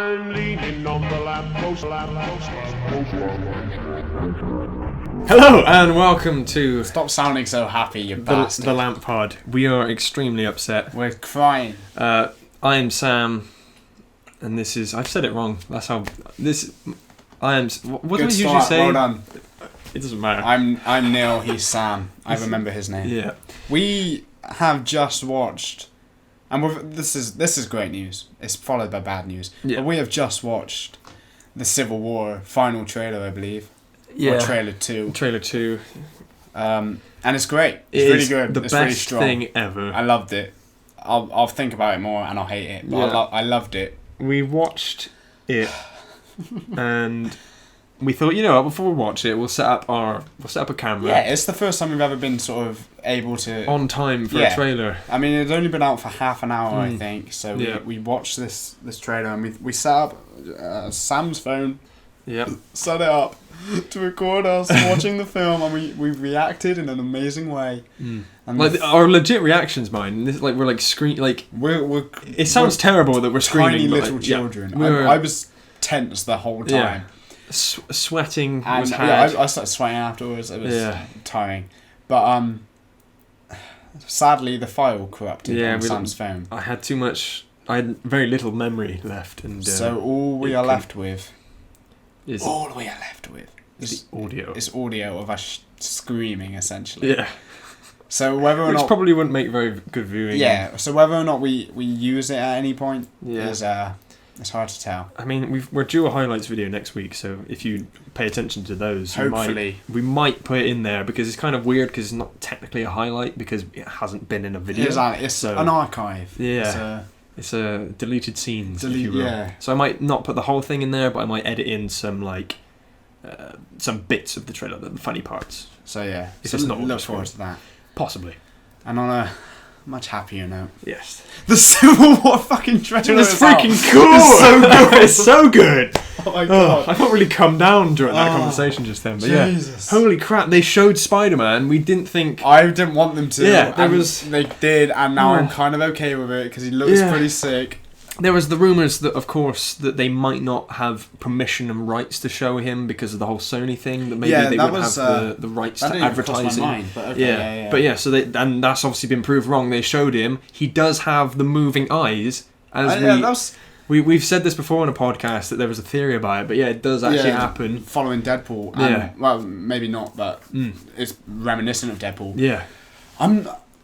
I'm leaning on the lamppost. Hello and welcome to Stop sounding so happy, you bastard. the LampPod. We are extremely upset. We're crying. I am Sam, and this is... I've said it wrong. That's how... This... I am... What do we usually say? Well done. It doesn't matter. I'm Neil, he's Sam. I remember his name. Yeah. We have just watched... And this is great news. It's followed by bad news. Yeah. But we have just watched the Civil War final trailer, I believe. Yeah. Or trailer 2. Trailer 2. And it's great. It's really good. The it's best really strong. thing ever. I loved it. I'll think about it more and I'll hate it. But Yeah. I loved it. We watched it, and we thought, you know what, before we watch it, we'll set up a camera. Yeah, it's the first time we've ever been sort of able to... On time for a trailer. I mean, it's only been out for half an hour, I think. So we watched this trailer and we set up Sam's phone. Yeah. Set it up to record us watching the film, and we reacted in an amazing way. And Like our legit reactions, mine. This, like we're like screaming. Like we're it sounds terrible that we're screaming. tiny but, little like, children. Yeah, I was tense the whole time. Yeah. Sweating And was hard. I started sweating afterwards. It was tiring. But sadly, the file corrupted on Sam's phone. I had too much. I had very little memory left, and So all we are left with is is audio. It's audio of us screaming, essentially. Yeah. So whether or Which not probably wouldn't make very good viewing. Yeah. So whether or not we use it at any point is it's hard to tell. I mean, we're due a highlights video next week, so if you pay attention to those, Hopefully we might put it in there, because it's kind of weird because it's not technically a highlight because it hasn't been in a video. It's an archive. Yeah. It's a deleted scenes, if you will. Yeah. So I might not put the whole thing in there, but I might edit in some some bits of the trailer, the funny parts. So yeah, If it's not look forward to that. Possibly. And on a much happier note, Yes. the Civil War fucking trailer It's is freaking out. cool! It's so good. It's so good! Oh my god! I can't really come down during that conversation just then, but Jesus. yeah. Holy crap, they showed Spider-Man, we didn't think... I didn't want them to. Yeah, they did, and now I'm kind of okay with it because he looks pretty sick. There was the rumours that, of course, that they might not have permission and rights to show him because of the whole Sony thing. That maybe they wouldn't have the rights to advertise him. Mind, but okay, But so and that's obviously been proved wrong. They showed him. He does have the moving eyes. We've said this before on a podcast that there was a theory about it, but it does actually happen. Following Deadpool. And, well, maybe not, but it's reminiscent of Deadpool. Yeah.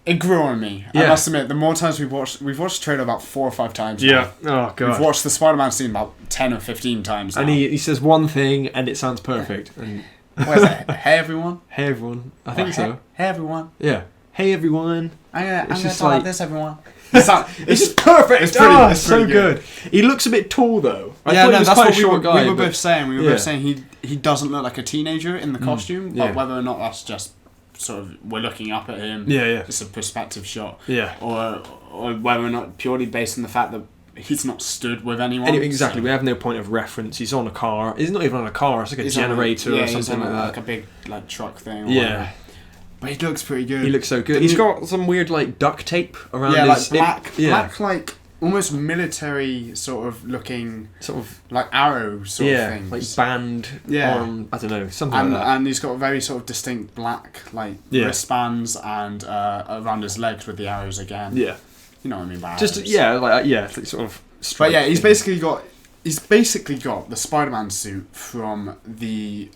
It grew on me. I must admit, the more times we've watched the trailer about 4 or 5 times now. Oh, God. We've watched the Spider-Man scene about 10 or 15 times now. And he says one thing and it sounds perfect. And what is that? Hey, everyone? Hey, everyone. I think so. Hey, everyone. Yeah. Hey, everyone. I'm going to just talk like about this, everyone. It's just perfect. It's pretty so good. He looks a bit tall though. I thought he was that's quite what a short guy. We were both saying. We were both saying he doesn't look like a teenager in the costume, but whether or not that's just sort of we're looking up at him. It's a perspective shot. Yeah. Or whether or not purely based on the fact that he's not stood with anyone. Exactly. We have no point of reference. He's on a car. He's not even on a car. It's like a generator or something like that. Like a big truck thing. Or whatever. But he looks pretty good. He looks so good. He's got some weird duct tape around his... black almost military sort of looking... Sort of... Like arrow sort of things. Like band arm... I don't know, something like that. And he's got very sort of distinct black wristbands and around his legs with the arrows again. Yeah. You know what I mean by arrows. Just, it's like sort of... But yeah, he's basically got the Spider-Man suit from the...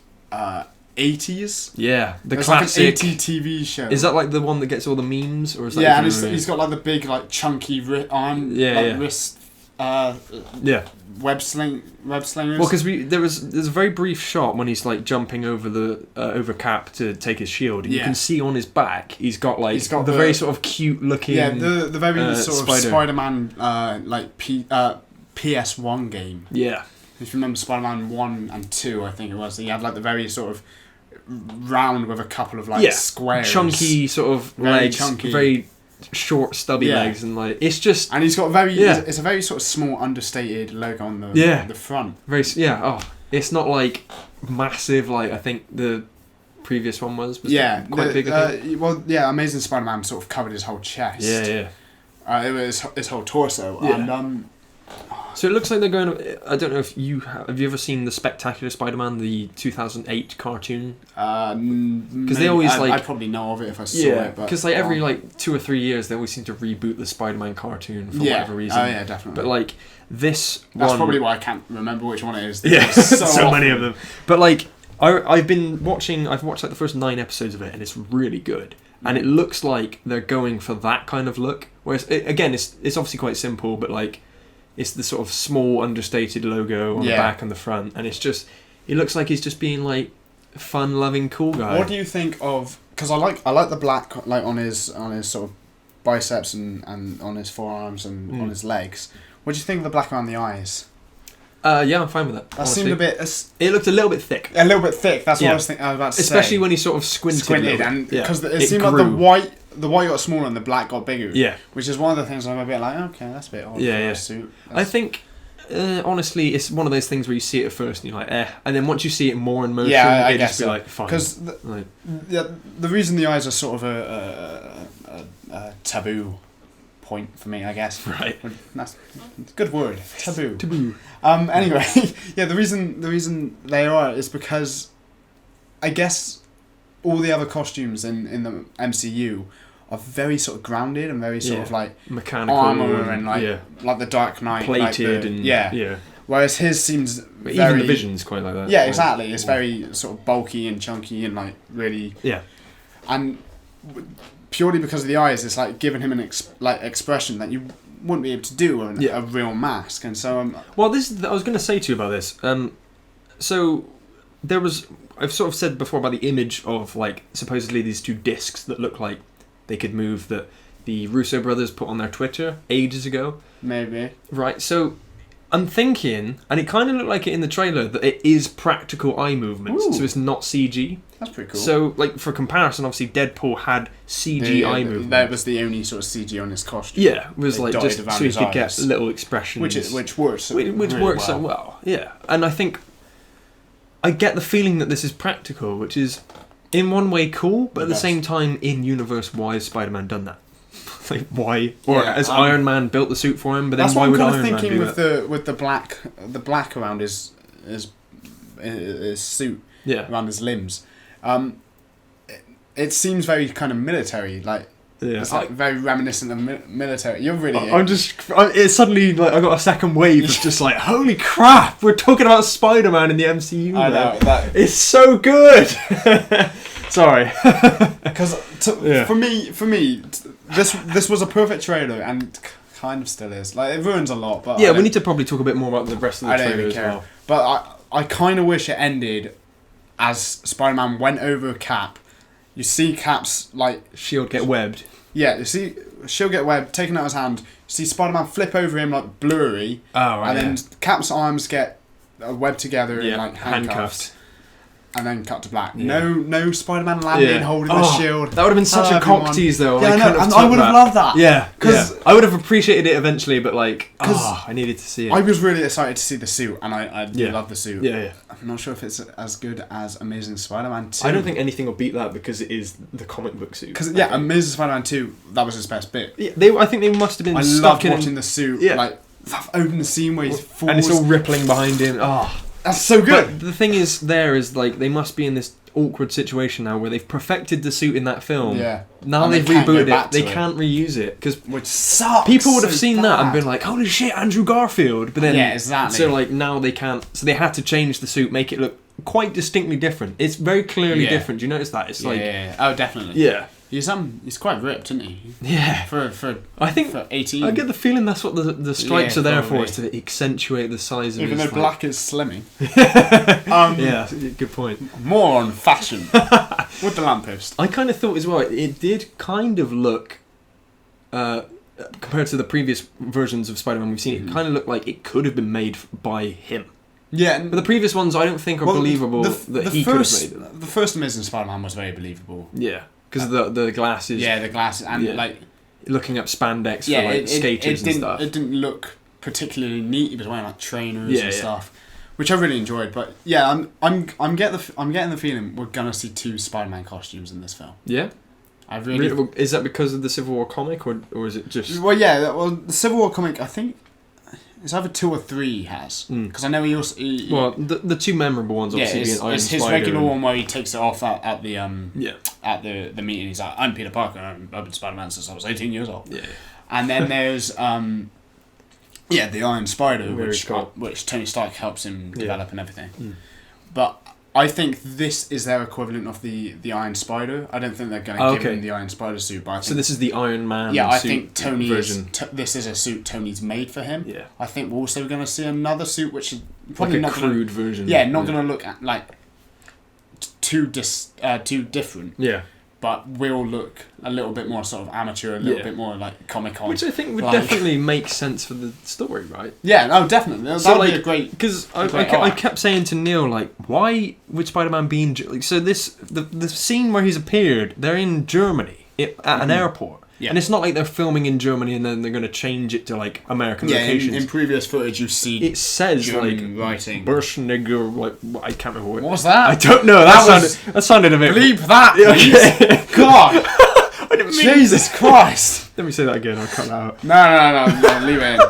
80s. Yeah, the it's classic. Like an 80 TV show. Is that like the one that gets all the memes, or is that? Yeah, and he's got like the big chunky arm, wrist. Web slingers. Well, because there's a very brief shot when he's jumping over the over Cap to take his shield, and you can see on his back he's got the very sort of cute looking. Yeah, the very sort of Spider. Spider-Man PS1 game. Yeah. If you remember Spider-Man 1 and 2, I think it was, he had the very sort of round with a couple of squares. Chunky sort of legs, very short stubby legs, and it's just... And he's got it's a very sort of small understated logo on the front. Very it's not massive I think the previous one was quite big. Amazing Spider-Man sort of covered his whole chest. It was his whole torso, and So it looks like they're going. I don't know if have you ever seen the Spectacular Spider-Man, the 2008 cartoon? Because they always I probably know of it if I saw it. Because like every 2 or 3 years they always seem to reboot the Spider-Man cartoon for whatever reason. Oh yeah, definitely. But like this That's one, probably why I can't remember which one it is. Yeah, so many of them. But like I've watched like the first 9 episodes of it, and it's really good. And it looks like they're going for that kind of look. Whereas it's obviously quite simple, but like it's the sort of small understated logo on the back and the front, and it looks like he's just being like fun-loving cool guy. What do you think of? Because I like the black like on his sort of biceps and on his forearms and on his legs. What do you think of the black around the eyes? Yeah, I'm fine with that. That seemed a bit. It looked a little bit thick. A little bit thick. That's what I was about to say. Especially when he sort of squinted and because it seemed like the white got smaller and the black got bigger. Yeah, which is one of the things I'm a bit like. Okay, that's a bit odd. Yeah, for a suit. I think. Honestly, it's one of those things where you see it at first and you're like, and then once you see it more in motion, it just be like, fine. Because the reason the eyes are sort of a taboo point for me, I guess. Right. That's a good word. Taboo. Anyway, the reason they are is because I guess all the other costumes in the MCU are very sort of grounded and very sort of like mechanical armor and like the Dark Knight, plated Whereas his seems but very, even the Vision's quite like that. Yeah, exactly. It's very sort of bulky and chunky and like really and purely because of the eyes, it's like giving him an expression that you wouldn't be able to do on a real mask. And so well, I was going to say to you about this. So there was I've sort of said before about the image of like supposedly these 2 discs that look like they could move that the Russo brothers put on their Twitter ages ago. Maybe. Right, so I'm thinking, and it kind of looked like it in the trailer, that it is practical eye movements, so it's not CG. That's pretty cool. So, like, for comparison, obviously Deadpool had CG eye movement. That was the only sort of CG on his costume. Yeah, it was like just so he could get little expressions. Which works. Which really works so well, yeah. And I think I get the feeling that this is practical, which is in one way cool, but at the same time, in universe, why has Spider-Man done that? Like, why? Or has Iron Man built the suit for him? But then why would Iron Man do that? With the black around his suit, around his limbs. It seems very kind of military, like it's like very reminiscent of military. You're really. It's suddenly like I got a second wave of just like, holy crap! We're talking about Spider-Man in the MCU. I know that it's so good. Sorry, because for me, this was a perfect trailer and kind of still is. Like it ruins a lot, but we need to probably talk a bit more about the rest of the trailer as well. But I kind of wish it ended as Spider-Man went over Cap. You see Cap's like shield get webbed. Yeah, you see shield get webbed, taken out his hand. You see Spider-Man flip over him like blurry. Oh right. And then Cap's arms get webbed together and like handcuffed. And then cut to black. Yeah. No Spider-Man landing holding the shield. That would have been such a cock tease though. Yeah, I would have loved that. Yeah, because I would have appreciated it eventually, but like, I needed to see it. I was really excited to see the suit, and I love the suit. Yeah. I'm not sure if it's as good as Amazing Spider-Man 2. I don't think anything will beat that because it is the comic book suit. Because Amazing Spider-Man 2, that was his best bit. Yeah, I think they must have been. I loved watching the suit. Yeah. Like that opening scene where he falls and it's all rippling behind him. That's so good. But the thing is, like they must be in this awkward situation now where they've perfected the suit in that film. Yeah. Now they've rebooted it. They can't reuse it which sucks. People would have seen that and been like, "Holy shit, Andrew Garfield!" But then exactly. So like now they can't. So they had to change the suit, make it look quite distinctly different. It's very clearly different. Do you notice that? It's like oh, definitely. Yeah. He's quite ripped, isn't he? Yeah. I think for 18. I get the feeling that's what the stripes are there for, is to accentuate the size of his... Even though black is slimming. Yeah, good point. More on fashion. With the lamppost. I kind of thought as well, it did kind of look... compared to the previous versions of Spider-Man we've seen, it kind of looked like it could have been made by him. Yeah, but the previous ones I don't think are believable that he could have made them. The first Amazing Spider-Man was very believable. Yeah. Because of the glasses. Yeah, the glasses and like looking up spandex for like skaters and stuff. It didn't look particularly neat. He was wearing like trainers and stuff, which I really enjoyed. But yeah, I'm getting the feeling we're gonna see 2 Spider-Man costumes in this film. Yeah, I really. Is that because of the Civil War comic or is it just? Well, yeah. Well, the Civil War comic, I think It's either 2 or 3 he has. Because I know he also... well, the 2 memorable ones, obviously, being Iron it's his Spider regular one where he takes it off at the meeting. He's like, I'm Peter Parker, and I've been Spider-Man since I was 18 years old. Yeah. And then there's... the Iron Spider, which Tony Stark helps him develop and everything. But I think this is their equivalent of the Iron Spider. I don't think they're going to give him the Iron Spider suit. But I think, so this is the Iron Man I suit think Tony version. this is a suit Tony's made for him. Yeah. I think we're also going to see another suit which is like probably a not crude version. Yeah, not going to look like too different. Yeah. But will look a little bit more sort of amateur, a little bit more like Comic-Con. Which I think would definitely make sense for the story, right? Yeah, no, definitely. That would be a great... Because I kept saying to Neil, like, why would Spider-Man be in... Like, so the scene where he's appeared, they're in Germany at an airport. Yeah. And it's not like they're filming in Germany and then they're going to change it to, like, American locations. In previous footage you see... It says, German like, writing. Burschnigger, like, I can't remember what was that? I don't know. That sounded a bit... Bleep that, please. God. I didn't mean... Jesus Christ. Let me say that again. I'll cut that out. No, leave it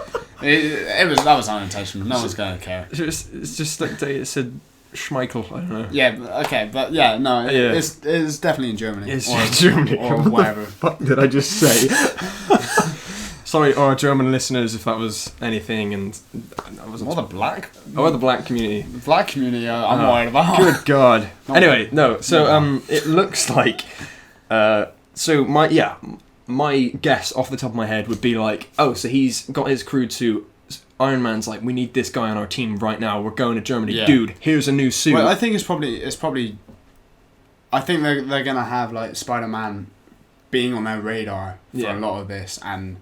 in. That was unintentional. No one's going to care. It's just like it said... Schmeichel, I don't know. Yeah, okay, but it's definitely in Germany. It's in Germany. Or whatever. What the fuck did I just say? Sorry, our German listeners, if that was anything, and I wasn't... Or the black? Or the black community. The black community, I'm worried about. Good God. Anyway, no, so it looks like... so my guess off the top of my head would be like, oh, so he's got his crew to... Iron Man's like, we need this guy on our team right now. We're going to Germany, dude. Here's a new suit. Well, I think it's probably. I think they're gonna have like Spider-Man being on their radar for a lot of this, and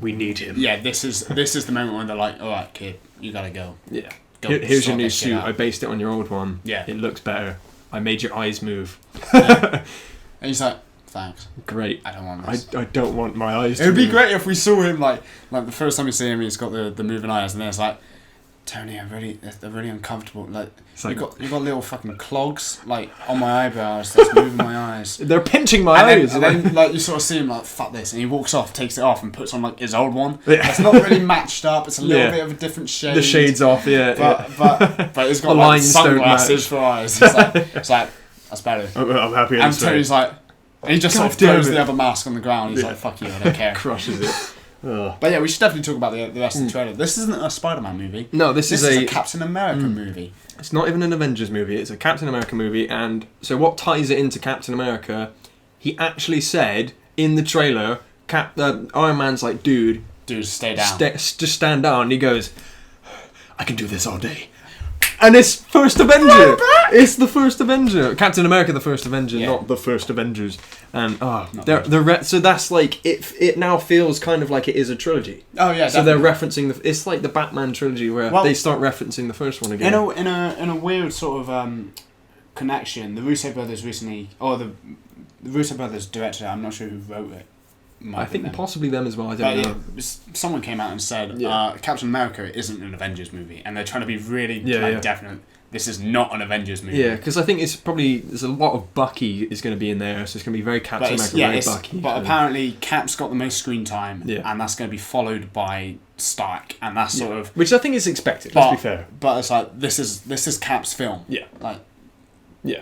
we need him. Yeah, this is the moment when they're like, all right, kid, you gotta go. Yeah. Here's your new suit. I based it on your old one. Yeah. It looks better. I made your eyes move. And he's like, thanks. Great. I don't want this. I don't want my eyes to It would be move. great if we saw him like the first time we see him, he's got the moving eyes, and then it's like, Tony, they're really uncomfortable. Like you got little fucking clogs like on my eyebrows that's moving my eyes. They're pinching my eyes. And then like you sort of see him like, fuck this, and he walks off, takes it off, and puts on like his old one. Yeah. It's not really matched up. It's a little bit of a different shade. The shade's off, but it's got like sunglasses for eyes. It's like that's better. I'm happy. And Tony's like. And he just sort of throws the other mask on the ground. He's like, fuck you, I don't care. Crushes it. But yeah, we should definitely talk about the rest of the trailer. This isn't a Spider-Man movie. No, this is a Captain America movie. It's not even an Avengers movie. It's a Captain America movie. And so what ties it into Captain America, he actually said in the trailer, Iron Man's like, dude, stay down. Just stand down. And he goes, I can do this all day. And it's First Avenger. It's the First Avenger. Captain America, the First Avenger, not the First Avengers. And so that's like it now feels kind of like it is a trilogy. Oh yeah. So they're referencing it's like the Batman trilogy where they start referencing the first one again. In a weird sort of connection, the Russo brothers recently, or the Russo brothers directed it. I'm not sure who wrote it. I think possibly them as well. I don't know. Someone came out and said Captain America isn't an Avengers movie, and they're trying to be really definite. This is not an Avengers movie. Yeah, because I think there's a lot of Bucky is going to be in there, so it's going to be very Captain America, very Bucky. But apparently Cap's got the most screen time, and that's going to be followed by Stark, and that's sort of which I think is expected. Let's be fair. But it's like this is Cap's film. Yeah,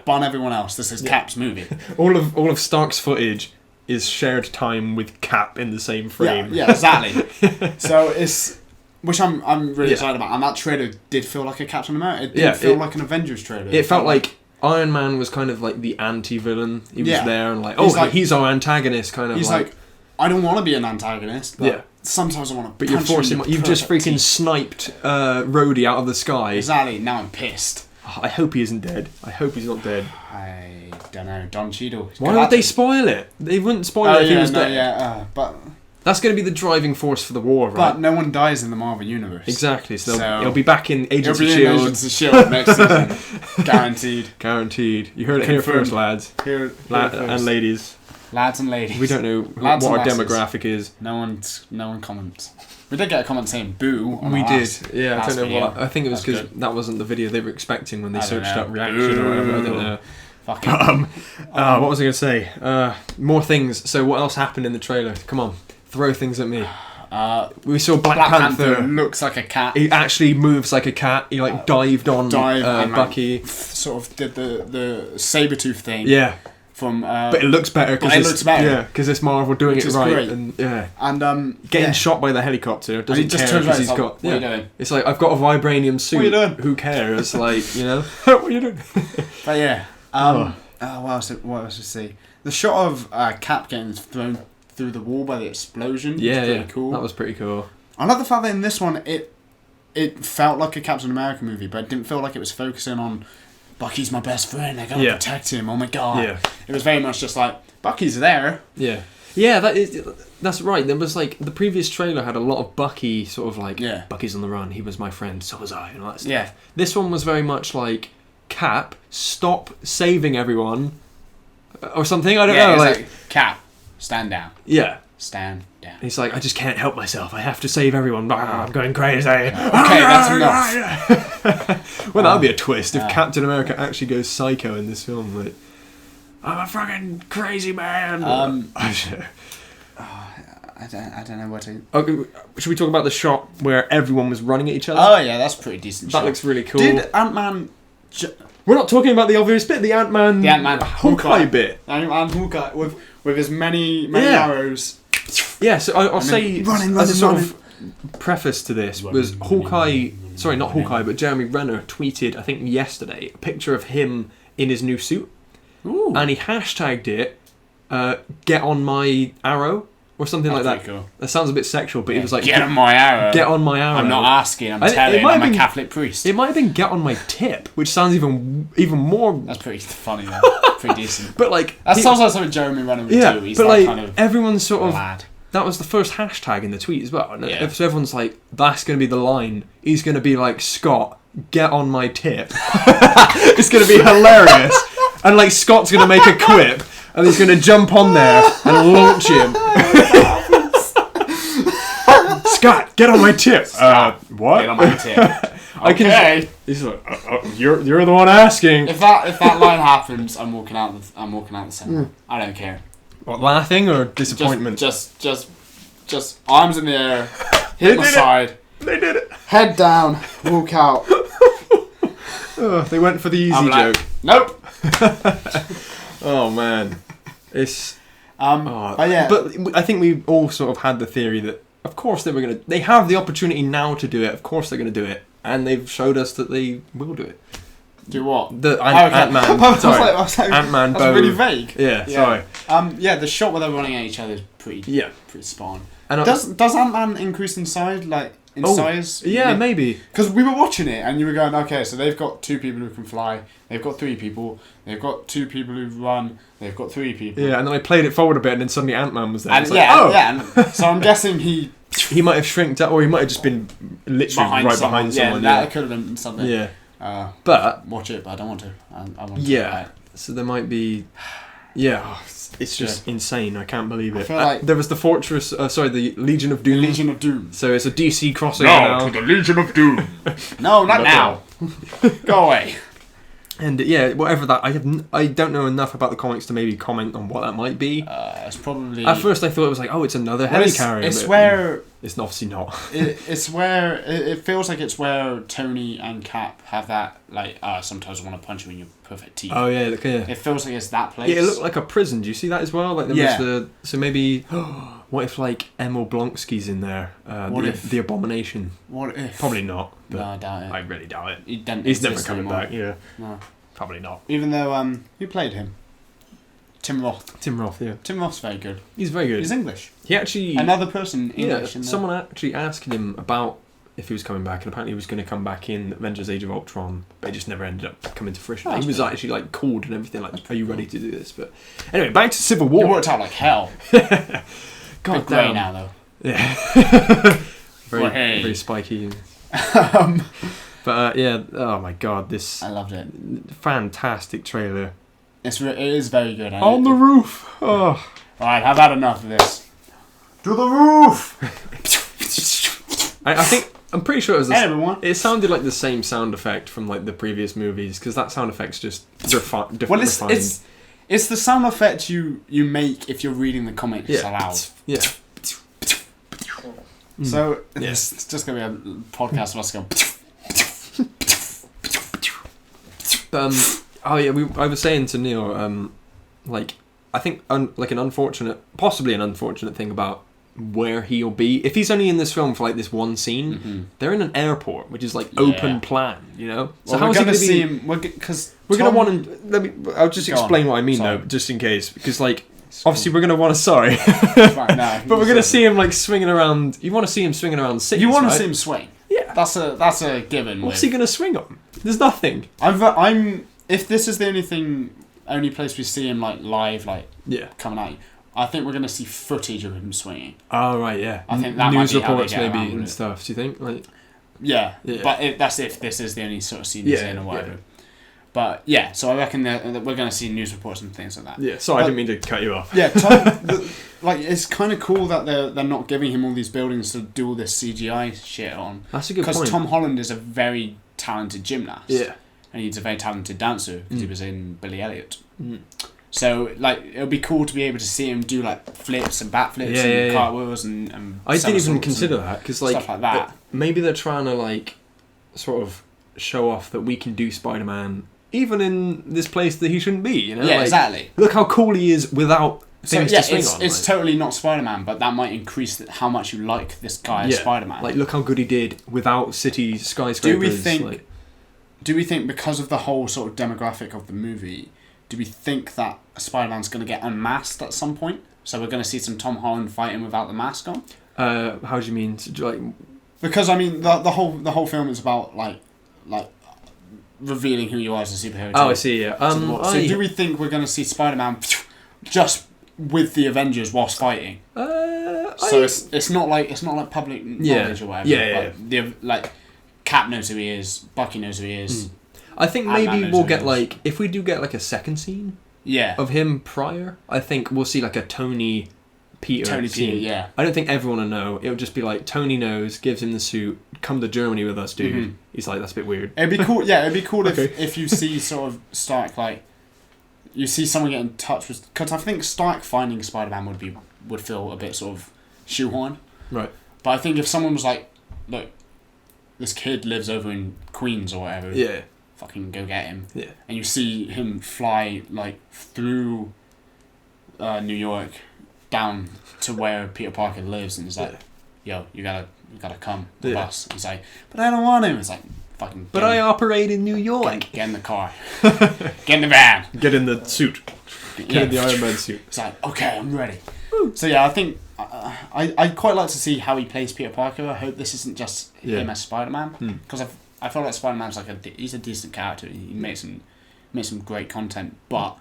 Bun everyone else. This is Cap's movie. all of Stark's footage is shared time with Cap in the same frame. Yeah, exactly. So which I'm really excited about, and that trailer did feel like a Captain America. It didn't feel like an Avengers trailer. It felt like Iron Man was kind of like the anti-villain. He was there and he's our antagonist, kind of. He's like, I don't want to be an antagonist. But sometimes I want to. But you're forcing. You've just freaking sniped Rhodey out of the sky. Exactly. Now I'm pissed. I hope he isn't dead. I hope he's not dead. I don't know. Don Cheadle. Why would they spoil it? They wouldn't spoil it if he was dead. But that's going to be the driving force for the war, right? But no one dies in the Marvel universe. Exactly. So he'll be back in Agents of S.H.I.E.L.D. Agents of S.H.I.E.L.D. next season. Guaranteed. Guaranteed. You heard it here first, lads. And ladies. Lads and ladies. We don't know what our demographic is. No one comments. We did get a comment saying boo. We did. Yeah, I don't know what. I think it was because that wasn't the video they were expecting when they searched up reaction or whatever. I don't know. What was I going to say? More things. So what else happened in the trailer? Come on, throw things at me. We saw Black Panther. Looks like a cat. He actually moves like a cat. He like dived on Bucky. Sort of did the Sabretooth thing. Yeah. But it looks better because yeah, because it's Marvel doing it right. Great. And getting shot by the helicopter doesn't he just care turns because around, he's got. what are you doing? It's like, I've got a vibranium suit. What are you doing? Who cares? Like, you know. What are you doing? But yeah. What else to see? The shot of Cap getting thrown through the wall by the explosion. Yeah, was pretty cool. That was pretty cool. I love the fact that in this one it felt like a Captain America movie, but it didn't feel like it was focusing on Bucky's my best friend. I gotta protect him. Oh my god. Yeah. It was very much just like Bucky's there. Yeah. Yeah, that's right. There was like the previous trailer had a lot of Bucky sort of like Bucky's on the run. He was my friend. So was I. And all that stuff. Yeah. This one was very much like Cap, stop saving everyone, or something. I don't know. Like Cap, stand down. Yeah. Stand down. He's like, I just can't help myself. I have to save everyone. I'm going crazy. Okay, that's enough. Well, that would be a twist if Captain America actually goes psycho in this film. Like, I'm a fucking crazy man. I don't know what to. Okay, should we talk about the shot where everyone was running at each other? Oh yeah, that's pretty decent. That looks really cool. Did Ant-Man? We're not talking about the obvious bit. The Ant-Man Hawkeye bit. Ant-Man Hawkeye with his many arrows. Yeah, so I'll say running, as a sort of preface to this was Hawkeye. Sorry, not Hawkeye, but Jeremy Renner tweeted, I think yesterday, a picture of him in his new suit. Ooh. And he hashtagged it, "Get on my arrow" or something like that. Cool. That sounds a bit sexual, but he was like, "Get on my arrow." Get on my arrow. I'm not asking. I'm telling. I'm a Catholic priest. It might have been "Get on my tip," which sounds even more. That's pretty funny though. Pretty decent. But like that sounds like something Jeremy Renner would do. He's but like kind of everyone's sort of lad. That was the first hashtag in the tweet as well. And so everyone's like, that's going to be the line. He's going to be like, Scott, get on my tip. It's going to be hilarious. And like Scott's going to make a quip and he's going to jump on there and launch him. Scott, get on my tip. What? Get on my tip. Okay. He's like, you're the one asking. If that line happens, I'm walking out the cinema. I don't care. What, laughing or disappointment? Just arms in the air, hit my side. They did it. Head down, walk out. They went for the easy joke. Nope. Oh man, it's. But yeah. But I think we all sort of had the theory that, of course, they have the opportunity now to do it. Of course, they're going to do it, and they've showed us that they will do it. Do what? The Ant-Man. Sorry, Ant-Man. That's really vague. Yeah, sorry. The shot where they're running at each other is pretty spot on. And does Ant-Man increase in size? Size? Yeah, maybe. Because we were watching it and you were going, okay, so they've got 2 people who can fly, they've got 3 people, they've got 2 people who run, they've got 3 people. Yeah, and then I played it forward a bit and then suddenly Ant-Man was there. And so I'm guessing he might have shrinked up, or he might have just been literally behind someone. Yeah, that could have been something. Yeah. But watch it, but I don't want to. I want to. So there might be. Yeah, it's just insane. I can't believe it. I feel like there was the Fortress. The Legion of Doom. Legion of Doom. So it's a DC crossover now. To the Legion of Doom. No, not now. Go away. And whatever that, I don't know enough about the comics to maybe comment on what that might be. It's probably. At first, I thought it was like, it's another helicarrier. It's where. It's obviously not. It's where it feels like it's where Tony and Cap have that sometimes I want to punch you in your perfect teeth. Oh yeah, It feels like it's that place. Yeah, it looked like a prison. Do you see that as well? Like there was so maybe. What if Emil Blonsky's in there? The Abomination. What if? Probably not. No, I doubt it. I really doubt it. He's never coming back. Yeah. No. Probably not. Even though who played him? Tim Roth. Yeah. Tim Roth's very good. He's very good. He's English. He actually another person English. Someone actually asked him about if he was coming back, and apparently he was going to come back in Avengers: Age of Ultron, but it just never ended up coming to fruition. He was actually called and everything. Are you ready to do this? But anyway, back to Civil War. It worked out like hell. God damn. Now though. Yeah. very spiky. But oh my god, this I loved it. Fantastic trailer. It is very good. On the roof. Oh. Right, I've had enough of this. To the roof. I'm pretty sure it was. Everyone. It sounded like the same sound effect from the previous movies because that sound effect's just refined. Well, it's the sound effect you make if you're reading the comics aloud. Yeah. So it's just going to be a podcast of us going... I was saying to Neil, I think possibly an unfortunate thing about where he'll be if he's only in this film for like this one scene. They're in an airport, which is like open plan, you know. So how is he going to see him? Because we're going to want him. I'll just explain what I mean though, just in case, because like obviously we're going to want to. Sorry, but we're going to see him like swinging around. You want to see him swinging around cities. You want to right? see him swing. Yeah, that's a given. What's he going to swing on? There's nothing. I'm. If this is the only place we see him like live, like coming out, I think we're going to see footage of him swinging. Oh right, yeah. I think that news might be reports how they get maybe and it. stuff. Do you think? Like, yeah. But that's if this is the only sort of scene he's in or whatever. Yeah. But yeah, so I reckon that we're going to see news reports and things like that. Yeah. Sorry, I didn't mean to cut you off. Yeah, like it's kind of cool that they're not giving him all these buildings to do all this CGI shit on. That's a good point. Because Tom Holland is a very talented gymnast. Yeah. And he's a very talented dancer because he was in Billy Elliot. So like it would be cool to be able to see him do like flips and backflips and cartwheels and I didn't even consider that because like, stuff like that. Maybe they're trying to like sort of show off that we can do Spider-Man even in this place that he shouldn't be. You know? Yeah, like, exactly. Look how cool he is without things to swing on. It's totally not Spider-Man, but that might increase how much you like this guy as Spider-Man. Like look how good he did without city skyscrapers. Do we think because of the whole sort of demographic of the movie, do we think that Spider-Man's going to get unmasked at some point? So we're going to see some Tom Holland fighting without the mask on? How do you mean? Because I mean the whole film is about like revealing who you are as a superhero. I see. Yeah. So do we think we're going to see Spider-Man just with the Avengers whilst fighting? It's not like public knowledge or whatever. Yeah. Cap knows who he is. Bucky knows who he is. I think maybe we'll get like if we do get like a second scene. Of him prior, I think we'll see like a Tony Peter scene. Yeah. I don't think everyone will know. It'll just be like Tony knows, gives him the suit, come to Germany with us, dude. He's like, that's a bit weird. It'd be cool. Yeah, it'd be cool if you see sort of Stark like you see someone get in touch with, because I think Stark finding Spider-Man would feel a bit sort of shoehorned. Right. But I think if someone was like, look, this kid lives over in Queens or whatever. Yeah. Fucking go get him. Yeah. And you see him fly like through New York down to where Peter Parker lives, and he's like, "Yo, you gotta come with us." He's like, "But I don't want him." It's like, "Fucking." But I operate in New York. Get in the car. Get in the van. Get in the suit. Get in the Iron Man suit. It's like, okay, I'm ready. So yeah, I think I'd quite like to see how he plays Peter Parker. I hope this isn't just him as Spider-Man, because I feel like Spider-Man's like he's a decent character. He makes some great content, but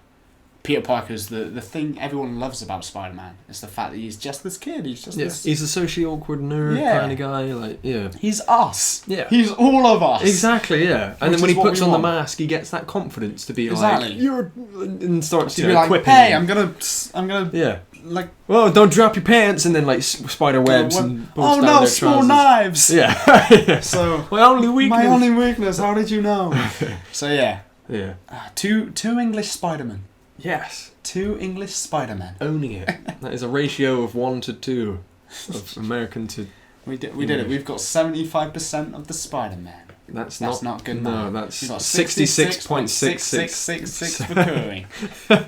Peter Parker's the thing everyone loves about Spider-Man. It's the fact that he's just this kid. He's just this. He's a socially awkward nerd kind of guy. He's us. Yeah. He's all of us. Exactly. Yeah. And then when he puts on the mask, he gets that confidence to be like, "You're," and starts to be like, quipping. Hey, I'm gonna. Yeah. Like, well, don't drop your pants, and then like spider webs and bolts down no, their small trousers. Knives. Yeah. So my only weakness. How did you know? So yeah. Yeah. Two English Spider-Men. Yes. 2 English Spider-Men. Owning it. That is a ratio of 1 to 2 of American to. We did it. We've got 75% of the Spider-Man. That's not good. No, that's 66.6666 recurring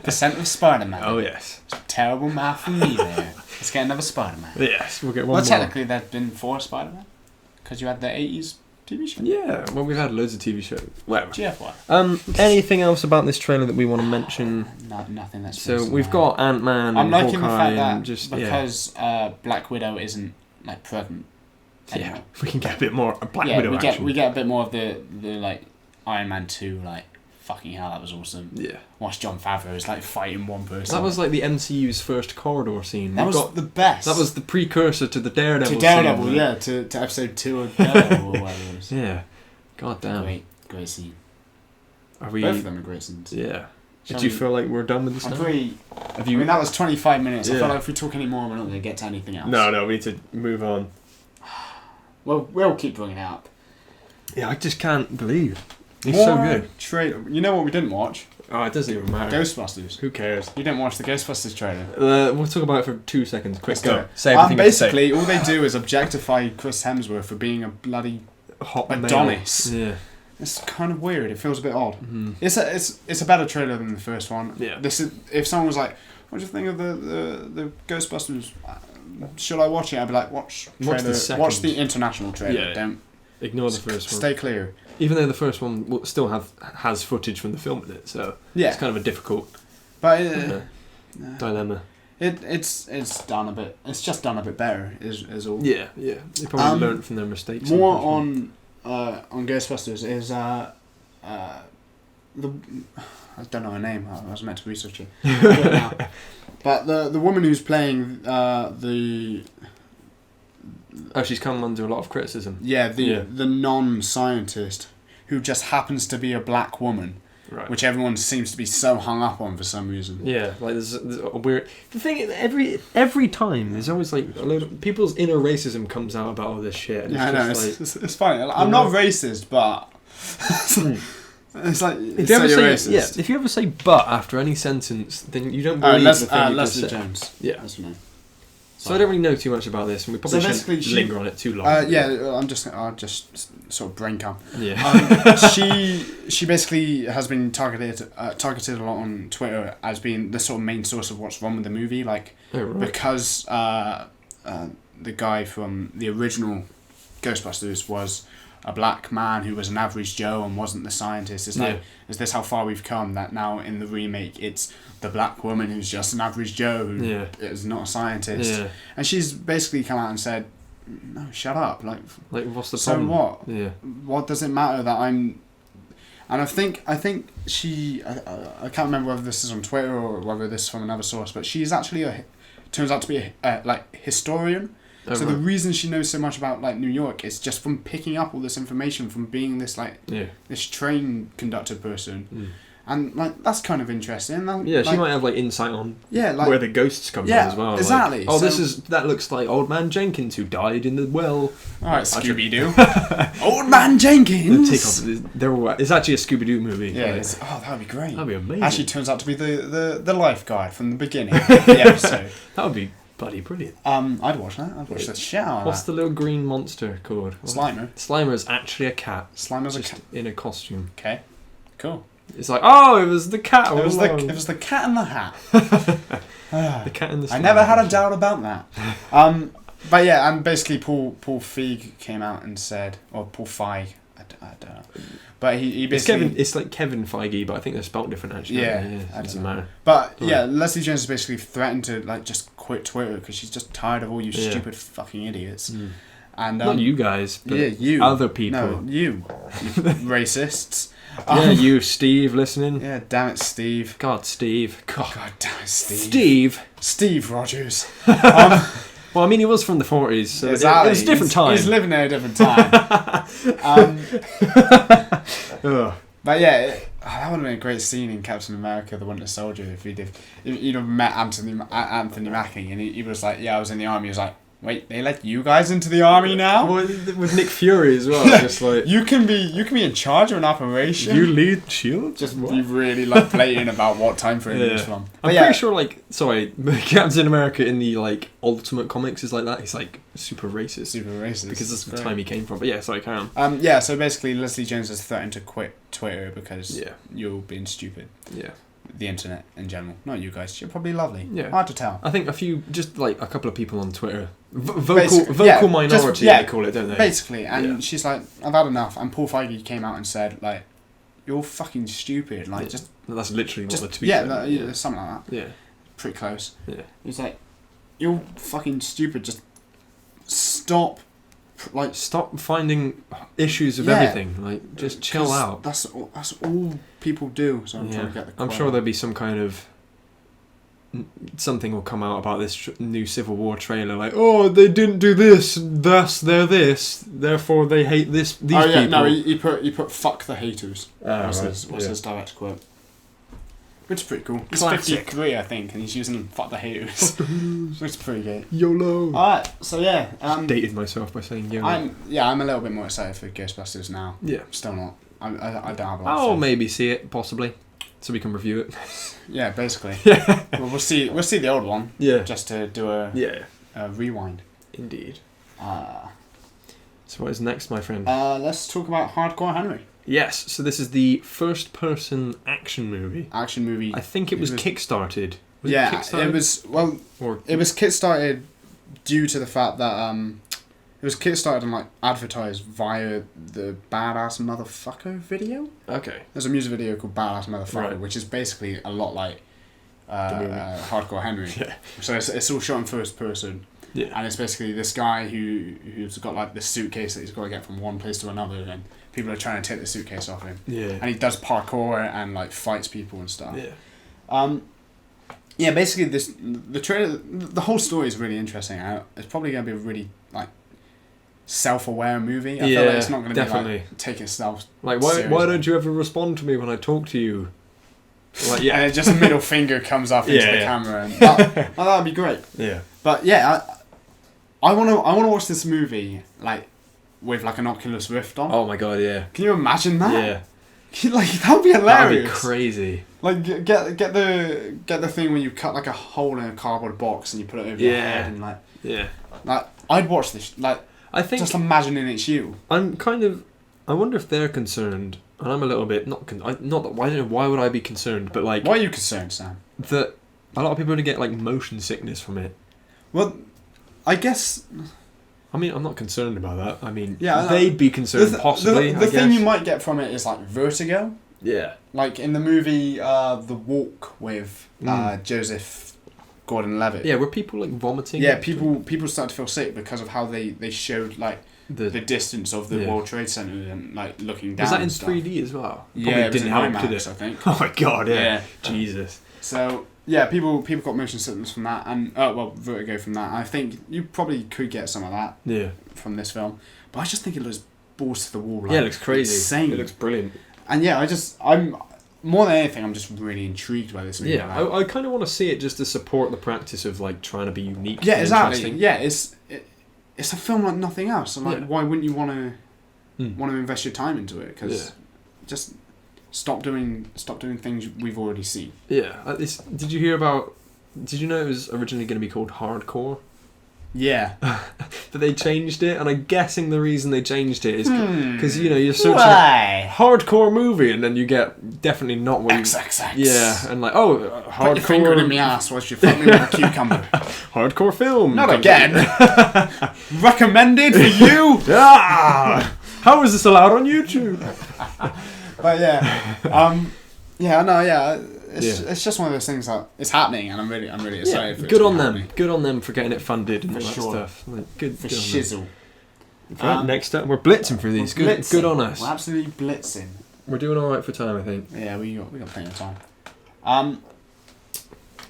percent of Spider-Man. Oh yes. Terrible math from me there. Let's get another Spider-Man. Yes, we'll get one more. Well, technically there's been 4 Spider-Man because you had the 80s TV show. Yeah, well we've had loads of TV shows. Whatever. GFY. Anything else about this trailer that we want to mention? Nothing. That's so we've got Ant-Man. I'm liking Hawkeye the fact that just because Black Widow isn't like pregnant. Anymore. Yeah, we can get a bit more Black Widow action. We get a bit more of the like Iron Man 2, like fucking hell, that was awesome. Yeah. Watch Jon Favreau is like fighting one person. That was like the MCU's first corridor scene. That was the best. That was the precursor to the Daredevil. To Daredevil, scene, yeah, to episode 2 of Daredevil or whatever it was. Yeah. God damn. Great scene. Both of them are great scenes. Yeah. Did you feel like we're done with this now? I mean, that was 25 minutes. I feel like if we talk any more, we're not going to get to anything else. No, we need to move on. Well, we'll keep bringing it up. Yeah, I just can't believe. It's so good. You know what we didn't watch? Oh, it doesn't even matter. Ghostbusters. Who cares? You didn't watch the Ghostbusters trailer. We'll talk about it for 2 seconds. Quick, Let's go. do it. Say everything Basically, you all they do is objectify Chris Hemsworth for being a bloody hot Adonis. Male. Yeah. It's kind of weird. It feels a bit odd. Mm-hmm. It's a better trailer than the first one. Yeah. This is, if someone was like, "What do you think of the Ghostbusters? Should I watch it?" I'd be like, "Watch trailer. Watch the international trailer. Yeah. Don't ignore the first one. Stay clear." Even though the first one will still has footage from the film in it, so yeah, it's kind of a difficult dilemma. It's done a bit. It's just done a bit better. Is all. Yeah. They probably learned from their mistakes. More on Ghostbusters is the I don't know her name. I was meant to research it. But the woman who's playing the she's come under a lot of criticism. The non-scientist who just happens to be a black woman, right? Which everyone seems to be so hung up on for some reason. Yeah, like there's a weird. The thing is, every time there's always like a load of people's inner racism comes out about all this shit. And I know it's funny. I'm not racist, but it's like if you ever say racist. If you ever say "but" after any sentence, then you don't believe the thing you just said. Jones. Yeah. That's her name. So I don't really know too much about this, and we probably shouldn't linger on it too long. I'll just sort of brain calm. Yeah. She basically has been targeted a lot on Twitter as being the sort of main source of what's wrong with the movie, because the guy from the original Ghostbusters was a black man who was an average Joe and wasn't the scientist. It's like, is this how far we've come? That now in the remake, it's the black woman who's just an average Joe who is not a scientist. Yeah. And she's basically come out and said, "No, shut up! Like what's the problem? So what? Yeah. What does it matter that I'm?" And I think she, I can't remember whether this is on Twitter or whether this is from another source, but she's actually turns out to be a historian. Oh, so the reason she knows so much about New York is just from picking up all this information from being this this train conductor person, and that's kind of interesting. She might have insight on where the ghosts come from as well. Exactly. That looks like Old Man Jenkins who died in the well. All right, Scooby Doo. Old Man Jenkins. It's actually a Scooby Doo movie. Yeah. That would be great. That'd be amazing. Actually, turns out to be the lifeguard from the beginning of the episode. That would be bloody brilliant. I'd watch that. I'd watch the shit out of What's the little green monster called? Slimer. Slimer's actually a cat. Slimer's a cat in a costume. Okay, cool. It's like, it was the cat. It was the cat in the hat. The cat in the. I never had a doubt about that. But yeah, and basically Paul Feig came out and said, or Paul Feig, I don't know. But he basically... It's like Kevin Feige, but I think they're spelled different actually. Yeah. It doesn't matter. But Leslie Jones has basically threatened to just quit Twitter because she's just tired of all you stupid fucking idiots. Mm. And not you guys, but you. Other people. No, you racists. You, Steve, listening. Yeah, damn it, Steve. God, Steve. God damn it, Steve. Steve Rogers. Well, I mean, he was from the 40s, so exactly. It was a different time. He's living in a different time. But yeah, that would have been a great scene in Captain America: The Winter Soldier if you'd have met Anthony Mackie and he was like, "Yeah, I was in the army." He was like, "Wait, they let you guys into the army now?" Well, with Nick Fury as well, just like you can be in charge of an operation. You lead SHIELD. Just be really blatant about what time frame it's from. I'm pretty sure, Captain America in the Ultimate Comics is like that. He's super racist. Because that's the time he came from. But yeah, sorry, carry on. So basically, Leslie Jones has threatened to quit Twitter because you're being stupid. Yeah. The internet in general, not you guys. You're probably lovely. Yeah, hard to tell. I think a couple of people on Twitter, vocal minority, they call it, don't they? Basically, and she's like, "I've had enough." And Paul Feig came out and said, "You're fucking stupid." That's literally what the tweet said. Something like that. Yeah, pretty close. Yeah, he's like, "You're fucking stupid. Just stop." Stop finding issues with everything. Just chill out. That's all people do. So I'm trying to get the. I'm sure there'll be some kind of something will come out about this new Civil War trailer. They didn't do this, thus they're this, therefore they hate these people. No, he put "fuck the haters." What's his direct quote? Which is pretty cool. He's 53, I think, and he's using "fuck the haters," which is pretty good. YOLO. Alright, so just dated myself by saying YOLO. I'm a little bit more excited for Ghostbusters now. Yeah. Still not. I don't have a lot. I'll maybe see it, possibly. So we can review it. Yeah, basically. Yeah. Well, we'll see the old one. Yeah. Just to do a rewind. Indeed. So what is next, my friend? Let's talk about Hardcore Henry. Yes. So this is the first-person action movie. Action movie. I think it was kickstarted. It was. Well, it was kickstarted due to the fact that it was kickstarted and like advertised via the Badass Motherfucker video. Okay. There's a music video called Badass Motherfucker, Right. which is basically a lot like Hardcore Henry. Yeah. So it's all shot in first person. Yeah. And it's basically this guy who's got like this suitcase that he's got to get from one place to another, and people are trying to take the suitcase off him. Yeah. And he does parkour and like fights people and stuff. Yeah. Yeah, basically the trailer, the whole story is really interesting. It's probably going to be a really like self-aware movie. I feel like it's not going to be like taking itself like why don't you ever respond to me when I talk to you? Like and then just a middle finger comes up into the camera, and that would be great. Yeah. But yeah, I want to watch this movie like with like an Oculus Rift on. Oh my god, yeah. Can you imagine that? Yeah. Like that would be hilarious. That would be crazy. Like get the thing when you cut like a hole in a cardboard box and you put it over your head and like I'd watch this like I think just imagining it's you. I wonder if they're concerned, and I'm a little bit why would I be concerned, but like why are you concerned, Sam? That a lot of people are gonna get like motion sickness from it. Well, I guess. I mean, I'm not concerned about that. I mean, yeah, they'd be concerned possibly. The thing you might get from it is like vertigo. Yeah. Like in the movie The Walk with Joseph Gordon-Levitt. Yeah, were people like vomiting? Yeah, people started to feel sick because of how they showed like the distance of the World Trade Center and like looking down. Was that in and stuff. 3D as well? Yeah, it didn't help to this, I think. Oh my god, yeah. Jesus. So yeah, people got motion sickness from that, and vertigo from that. I think you probably could get some of that. Yeah. From this film, but I just think it looks balls to the wall. Like, yeah, it looks crazy. Insane. It looks brilliant. And yeah, I'm more than anything, I'm just really intrigued by this movie. Yeah, I kind of want to see it just to support the practice of like trying to be unique. Yeah, exactly. Yeah, it's a film like nothing else. And like, why wouldn't you want to invest your time into it? Because just stop doing things we've already seen. Yeah. Did you hear about? Did you know it was originally going to be called Hardcore? Yeah. But they changed it, and I'm guessing the reason they changed it is because you're searching hardcore movie, and then you get definitely not what you... XXX. Yeah, and like, hardcore... Put your finger in my ass whilst you fuck me with a cucumber. Hardcore film. Not again. Recommended for you. How is this allowed on YouTube? But It's just one of those things that it's happening, and I'm really excited for it. Good on them. Good on them for getting it funded and all that stuff. Like, good for good shizzle. Right, next up, we're blitzing through these. Good on us. We're absolutely blitzing. We're doing all right for time, I think. Yeah, we got plenty of time. I'm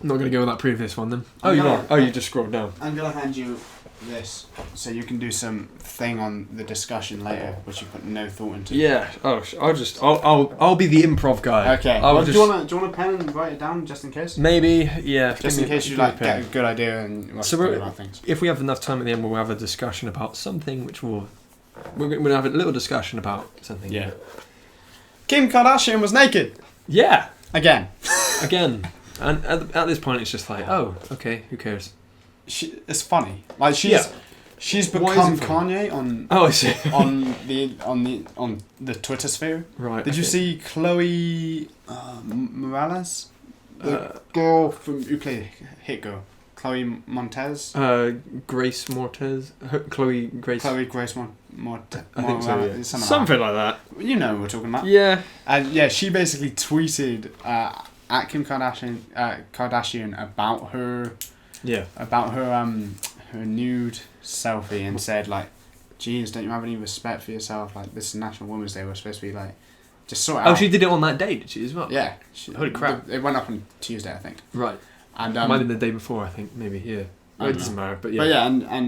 not going to go with that previous one then. You are. Oh, you just scrolled down. I'm going to hand you this so you can do some thing on the discussion later, which you put no thought into. Yeah. I'll be the improv guy. Okay. Do you want a pen and write it down just in case? Maybe. Yeah. Just in case you get a good idea and about things. If we have enough time at the end, we'll have a discussion about something, which we're going to have a little discussion about something. Yeah. Kim Kardashian was naked. Yeah. Again. And at this point, it's just like, oh, okay, who cares? It's funny. Like she's become Kanye on. Oh, I see. on the Twitter sphere. Right. Did you see Chloe Morales, the girl who played Hit Girl? Chloe Montez. Grace Mortez. Chloe Grace Mortez. I think so. Yeah. Something like that. You know what we're talking about. Yeah. And she basically tweeted at Kim Kardashian about her. Yeah. About her nude selfie and said like, "Geez, don't you have any respect for yourself? Like, this is National Women's Day. We're supposed to be like, just sort it out." Oh, she did it on that day, did she as well? Yeah. Holy crap! It went up on Tuesday, I think. Right. And might have been the day before, I think. Maybe. Yeah. It doesn't matter. But yeah. But yeah,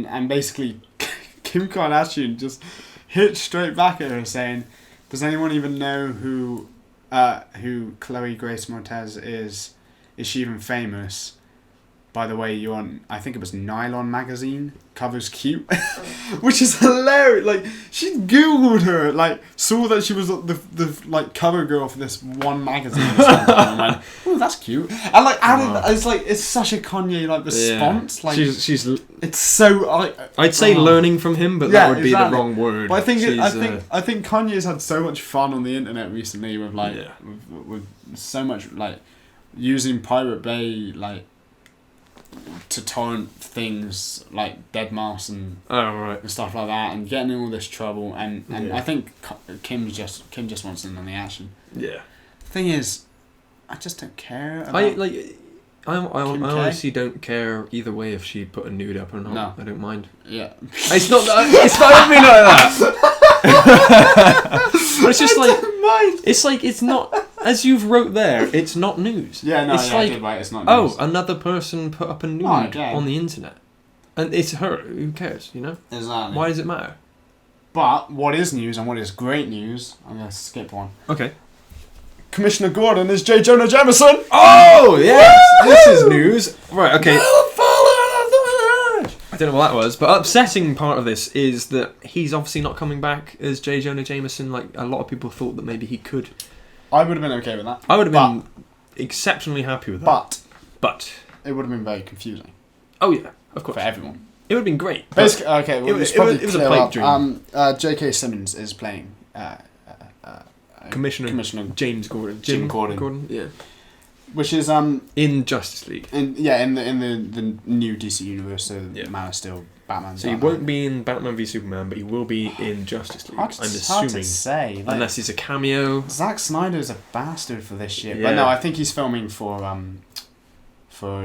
and basically, Kim Kardashian just hit straight back at her saying, "Does anyone even know who Chloe Grace Montez is? Is she even famous?" by the way, you're on, I think it was Nylon magazine, covers cute, which is hilarious. Like, she Googled her, like, saw that she was the like cover girl for this one magazine or something, and went, oh, that's cute. And like, it's like, it's such a Kanye like response. Yeah. Like, she's it's so. I'd say learning from him, but that would be the wrong word. But I think Kanye's had so much fun on the internet recently with like with so much like using Pirate Bay like to torrent things like Deadmau5 and stuff like that, and getting in all this trouble, and I think Kim just wants in on the action. Yeah. The thing is, I just don't care about I honestly don't care either way if she put a nude up or not. No. I don't mind. Yeah. It's not me like that. But it's just like mind. It's like it's not, as you've wrote there, it's not news. Yeah, no, it's like, I did write, it's not news. Oh, another person put up a nude on the internet. And it's her. Who cares, you know? Exactly. Why does it matter? But what is news and what is great news, I'm going to skip one. Okay. Commissioner Gordon is J. Jonah Jameson. Oh, yes! This is news. Right, okay. I don't know what that was, but upsetting part of this is that he's obviously not coming back as J. Jonah Jameson. Like, a lot of people thought that maybe he could. I would have been okay with that. I would have been exceptionally happy with that. But it would have been very confusing. Oh, yeah, of course. For everyone. It would have been great. Basically, okay, well, it was a pipe dream. J.K. Simmons is playing Commissioner James Gordon. Jim Gordon. Yeah. Which is in Justice League. In the new DC universe, so Man of Steel, Batman. So he won't be in Batman v Superman, but he will be in Justice League. I'm assuming. Hard to say. Like, unless he's a cameo. Zack Snyder's a bastard for this shit. Yeah. But no, I think he's filming for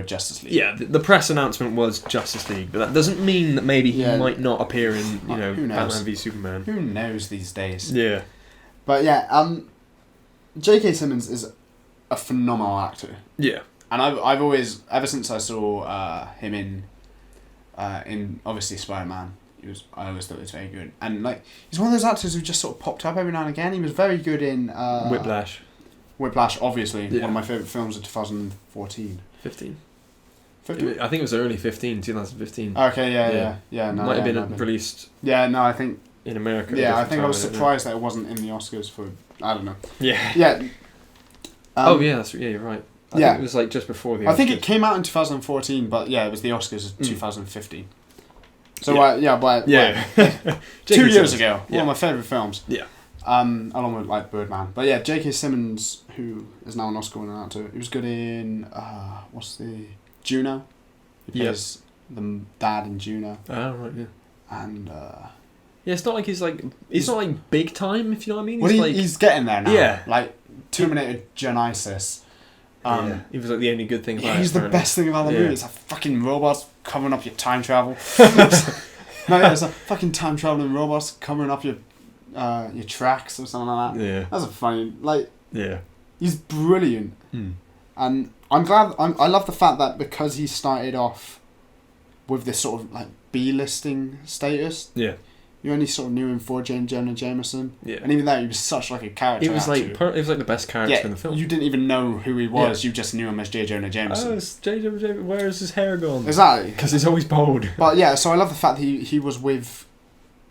Justice League. Yeah, the press announcement was Justice League, but that doesn't mean that maybe he might not appear in Batman v Superman. Who knows these days? Yeah. But yeah, J.K. Simmons is a phenomenal actor. Yeah. And I've always, ever since I saw him in obviously Spider-Man, I always thought he was very good. And like, he's one of those actors who just sort of popped up every now and again. He was very good in Whiplash. Whiplash, obviously, one of my favourite films of 2014. 15. 15? I think it was early 2015. Okay, yeah. No, might have been released. Yeah, no, I think in America. Yeah, I think I was surprised that it wasn't in the Oscars for, I don't know. Yeah. Yeah. You're right. I think it was like just before the Oscars. I think it came out in 2014, but yeah, it was the Oscars of 2015. So 2 years ago, one of my favourite films. Yeah. Along with like Birdman, but yeah, J.K. Simmons, who is now an Oscar-winning actor, he was good in Juno. He plays the dad in Juno. Oh right, yeah. And it's not like he's not like big time, if you know what I mean. Well, he's getting there now. Yeah, like Terminator Genisys. He was like the only good thing about it. He's the best thing about the movie. It's a fucking robots covering up your time travel. It's a fucking time traveling robots covering up your tracks or something like that. Yeah, that's a funny Yeah, he's brilliant. And I'm glad. I love the fact that because he started off with this sort of like B-listing status. Yeah. You only sort of knew him for J. Jonah Jameson. Yeah. And even though he was such like a character. It was like the best character in the film. You didn't even know who he was. You just knew him as J. Jonah Jameson. Oh, it's J. Jonah Jameson. Where is his hair gone? Exactly. Because he's always bald. But yeah, so I love the fact that he was with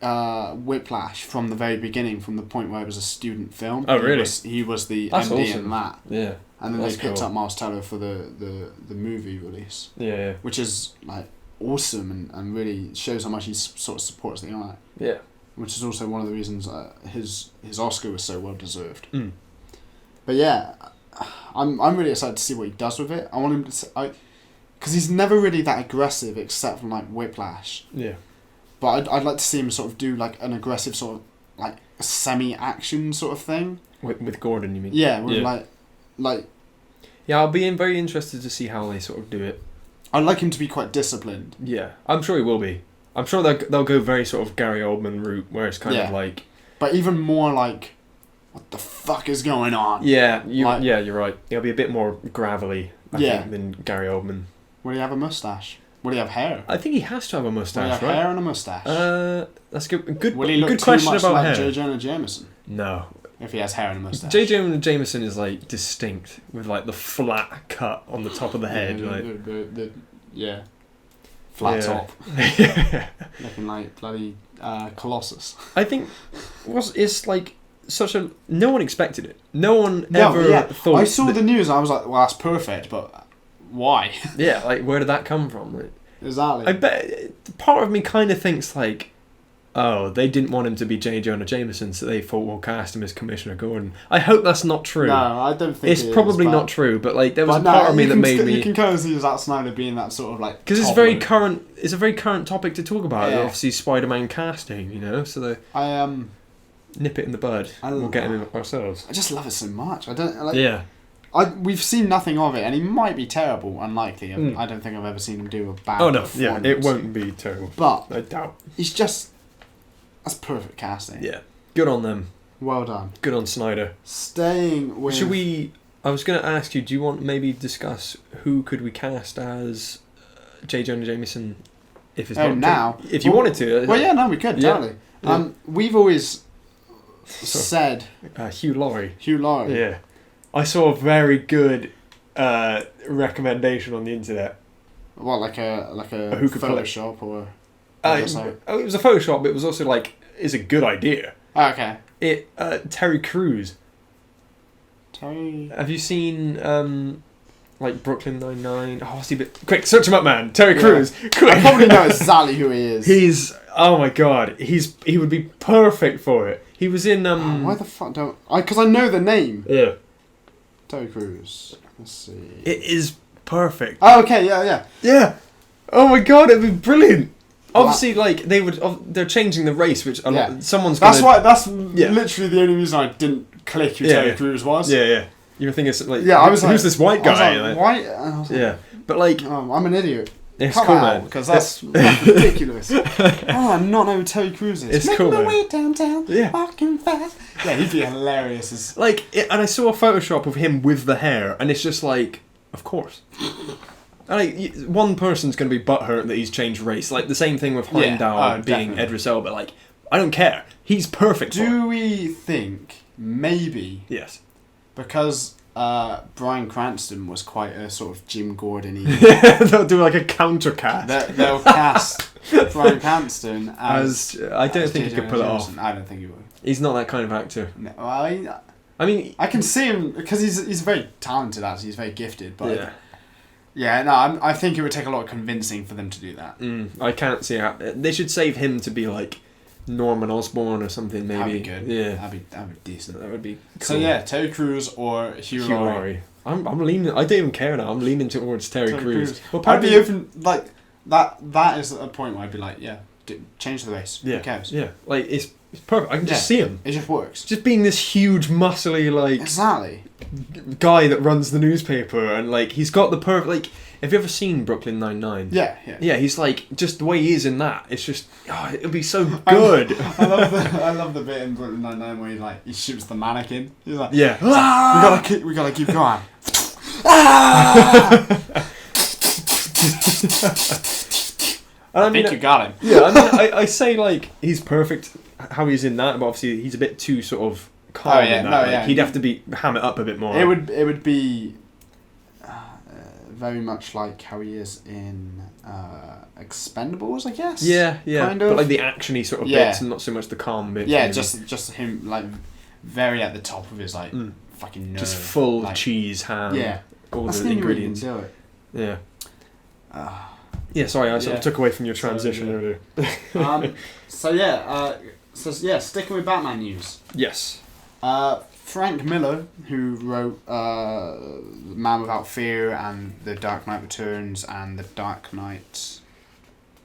Whiplash from the very beginning, from the point where it was a student film. Oh, really? He was the That's MD awesome. in that. Yeah. And then they picked up Miles Teller for the movie release. Yeah. Which is like awesome and really shows how much he sort of supports the art. Yeah. Which is also one of the reasons his Oscar was so well deserved. But yeah, I'm really excited to see what he does with it. I want him to, because he's never really that aggressive except from like Whiplash. Yeah. But I'd like to see him sort of do like an aggressive sort of like semi-action sort of thing. With Gordon, you mean? Yeah. Like. Yeah, I'll be very interested to see how they sort of do it. I'd like him to be quite disciplined. Yeah, I'm sure he will be. I'm sure they'll go very sort of Gary Oldman route, where it's kind of like... But even more like, what the fuck is going on? Yeah, you're right. It'll be a bit more gravelly, I think, than Gary Oldman. Will he have a moustache? Will he have hair? I think he has to have a moustache, Will he have hair and a moustache? That's good. Will he look good too question much about like hair. J. Jonah Jameson? No. If he has hair and a moustache. J. Jonah Jameson is like distinct, with like the flat cut on the top of the head. Yeah. Flat top. Yeah. Looking like bloody Colossus. I think it's like such a... No one expected it. No one ever thought... I saw the news and I was like, well, that's perfect, but why? Yeah, like, where did that come from? Like, exactly. I bet... Part of me kind of thinks, like, oh, they didn't want him to be J. Jonah Jameson, so they thought we'll cast him as Commissioner Gordon. I hope that's not true. No, I don't think it's probably not true, but like there was a part of me that made me. You can kind of see Zack Snyder being that sort of like. Because it's very current. It's a very current topic to talk about. Yeah. Obviously, Spider-Man casting, you know, so they nip it in the bud. We'll get him ourselves. I just love it so much. I don't like. Yeah. We've seen nothing of it, and he might be terrible. Unlikely. I don't think I've ever seen him do a bad. Oh no! Yeah, it won't be terrible. But I doubt. He's just. That's perfect casting. Yeah. Good on them. Well done. Good on Snyder. Staying with... Should we... I was going to ask you, do you want maybe discuss who could we cast as J. Jonah Jameson if it's not... now? If you wanted to. Well, yeah, no, we could, totally. Yeah. We've always said... Hugh Laurie. Hugh Laurie. Yeah. I saw a very good recommendation on the internet. What, like a who could Photoshop or... it was a Photoshop, but it was also like, it's a good idea. Oh, okay. Terry Crews. Terry... Have you seen, like, Brooklyn Nine-Nine? Oh, what's he been... Quick, search him up, man. Terry Crews. Quick. I probably know exactly who he is. He's... Oh, my God. He would be perfect for it. He was in, why the fuck don't... Because I know the name. Yeah. Terry Crews. Let's see. It is perfect. Oh, okay, yeah. Yeah. Oh, my God, it'd be brilliant. Obviously, like they're changing the race, which a lot. Someone's. That's literally the only reason I didn't click who Terry Crews was. Yeah. You were thinking like, I was who's this white guy? Like, white. Yeah, but like, I'm an idiot. It's cool, man. Because that's ridiculous. I not know who Terry Crews is. It's cool, man. Way downtown, walking fast. Yeah, he'd be hilarious. And I saw a Photoshop of him with the hair, and it's just like, of course. Like, one person's going to be butthurt that he's changed race. Like, the same thing with Heimdall being definitely. Idris Elba. Like, I don't care. He's perfect for it. Do we think, maybe... Yes. Because Bryan Cranston was quite a sort of Jim Gordon-y... They'll do like a counter cast. They'll cast Bryan Cranston as... I don't think he could pull it off. I don't think he would. He's not that kind of actor. No, I mean... I can see him, because he's very talented, actually. He's very gifted, but... Yeah. Yeah, no, I think it would take a lot of convincing for them to do that. I can't see how... They should save him to be like Norman Osborn or something, maybe. That'd be good. Yeah. That'd be decent. That would be cool. So yeah, Terry Crews or Hugh Laurie. I'm leaning... I don't even care now. I'm leaning towards Terry Crews. Well, I'd be open... Like, that is a point where I'd be like, yeah, change the race. Yeah. Who cares? Yeah. Like, it's perfect. I can just see him. It just works. Just being this huge, muscly, like... Exactly. Guy that runs the newspaper, and like, he's got the perfect... Like... Have you ever seen Brooklyn Nine-Nine? Yeah. Yeah, he's like, just the way he is in that, it's just, it'll be so good. I love the bit in Brooklyn Nine-Nine where he shoots the mannequin. He's like, yeah. We gotta keep going. I think you got him. Yeah, I mean, I say like, he's perfect how he's in that, but obviously he's a bit too sort of calm in that. He'd have to ham it up a bit more. It would be... very much like how he is in Expendables, I guess. Yeah. Kind of. But like the actiony sort of bits, and not so much the calm bits. Yeah, maybe. just him like very at the top of his like fucking nerve. Just full cheese, ham. Yeah, all that's the ingredients. Do it. Yeah. Yeah. Sorry, I sort of took away from your transition earlier. Sticking with Batman news. Yes. Frank Miller, who wrote Man Without Fear and The Dark Knight Returns and The Dark Knight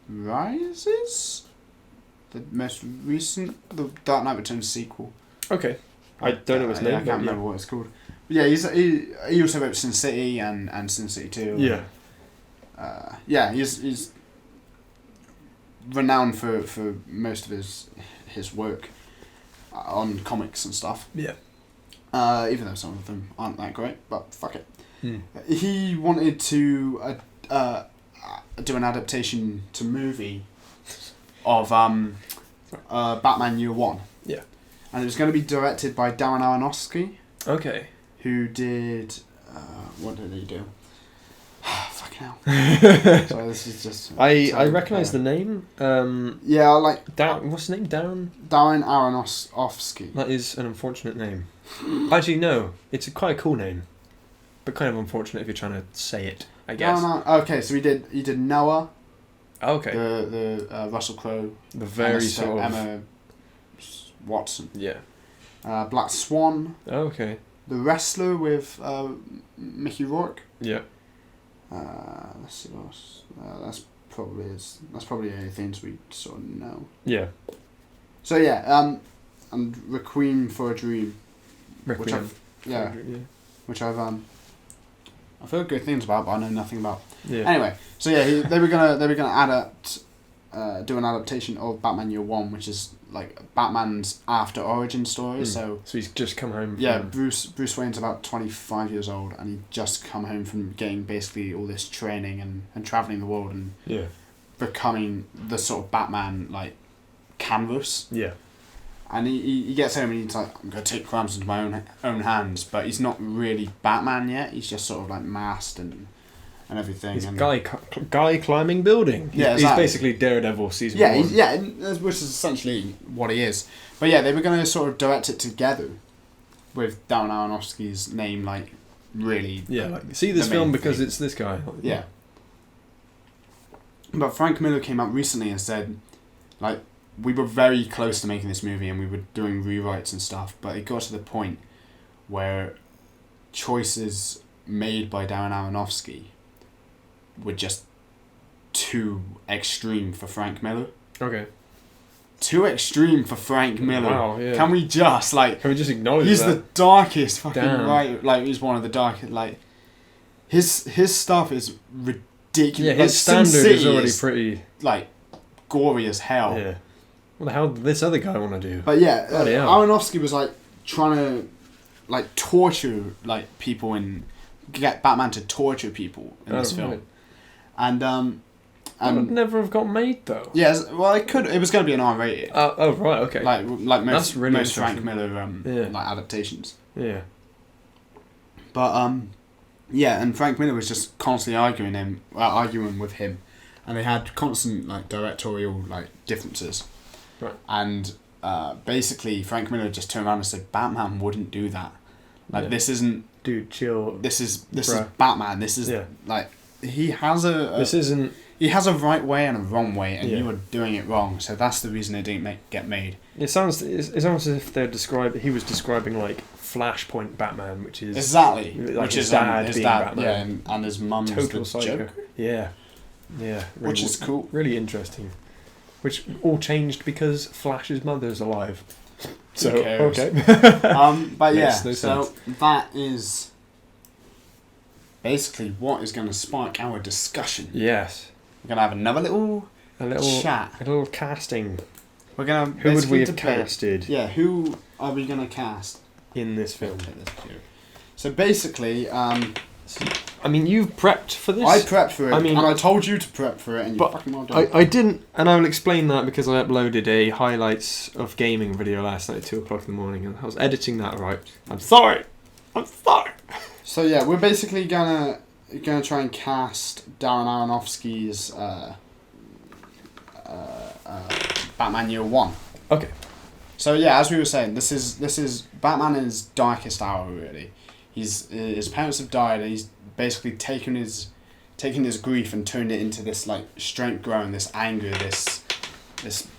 Rises? The most recent... The Dark Knight Returns sequel. Okay. I don't know his name. I can't remember what it's called. But yeah, he also wrote Sin City and Sin City 2. Yeah. He's renowned for most of his work on comics and stuff. Yeah. Even though some of them aren't that great, but fuck it. He wanted to do an adaptation to movie of Batman Year One. Yeah. And it was going to be directed by Darren Aronofsky. Okay. Who did... what did he do? Fucking hell. Sorry, this is just... I recognise the name. Yeah, I like... What's his name? Darren Aronofsky. That is an unfortunate name. Actually, no. It's quite a cool name. But kind of unfortunate if you're trying to say it, I guess. No. Okay, so he did Noah. Okay. The Russell Crowe. The very sort of... Emma Watson. Yeah. Black Swan. Okay. The Wrestler with Mickey Rourke. Yeah. Let's see what else. That's probably the only things we sort of know. Yeah. So yeah, and Requiem for a Dream. Requiem. Which I've I've heard good things about, but I know nothing about. Yeah. Anyway, so yeah, they were gonna do an adaptation of Batman Year One, which is like Batman's after origin story. So he's just come home. Bruce Wayne's about 25 years old, and he just come home from getting basically all this training and traveling the world and becoming the sort of Batman like canvas. Yeah. And he gets home and he's like, I'm going to take crimes into my own hands, but he's not really Batman yet. He's just sort of like masked and everything. He's guy climbing building. Yeah, he's basically Daredevil season 1. Yeah, which is essentially what he is. But yeah, they were going to sort of direct it together with Darren Aronofsky's name, like really. Yeah, like see this film because it's this guy. Yeah. But Frank Miller came out recently and said, like, we were very close to making this movie and we were doing rewrites and stuff, but it got to the point where choices made by Darren Aronofsky were just too extreme for Frank Miller. Okay. Too extreme for Frank Miller. Wow, yeah. Can we just acknowledge he's that? the darkest fucking Damn. writer. Like, he's one of the darkest. Like, his stuff is ridiculous. Yeah, his like, standard is already pretty like gory as hell. Yeah. What the hell did this other guy want to do? But yeah, hell. Aronofsky was like trying to like torture like people and get Batman to torture people in this film. Right. And that would never have got made though. Yeah, well, it could. It was going to be an R-rated. Oh right, okay. Like most Frank Miller like adaptations. Yeah. But yeah, and Frank Miller was just constantly arguing with him, and they had constant like directorial like differences. Right. And basically, Frank Miller just turned around and said, "Batman wouldn't do that. Like this isn't." Dude, chill. This is Batman. This is like he has a. This isn't. He has a right way and a wrong way, and you were doing it wrong. So that's the reason it didn't get made. It's almost as if he was describing like Flashpoint Batman, which is exactly like which his is dad his being dad, Batman. and his mum's total the psycho. Joker. Yeah, really, which is cool. Really interesting. Which all changed because Flash's mother's alive. So who cares? Okay. But yeah, no so sense. that is basically what is going to spark our discussion. Yes. We're going to have another little chat. A little casting. We're going to who would we have casted? Yeah, who are we going to cast in this film? So basically, I mean, you've prepped for this. I prepped for it. I mean, and I told you to prep for it, and you fucking well done. I didn't, and I will explain that because I uploaded a highlights of gaming video last night at 2:00 in the morning, and I was editing that right. I'm sorry. So yeah, we're basically gonna try and cast Darren Aronofsky's Batman Year One. Okay. So yeah, as we were saying, this is Batman in his darkest hour. Really, his parents have died, and he's basically taken his grief and turned it into this like strength growing, this anger, this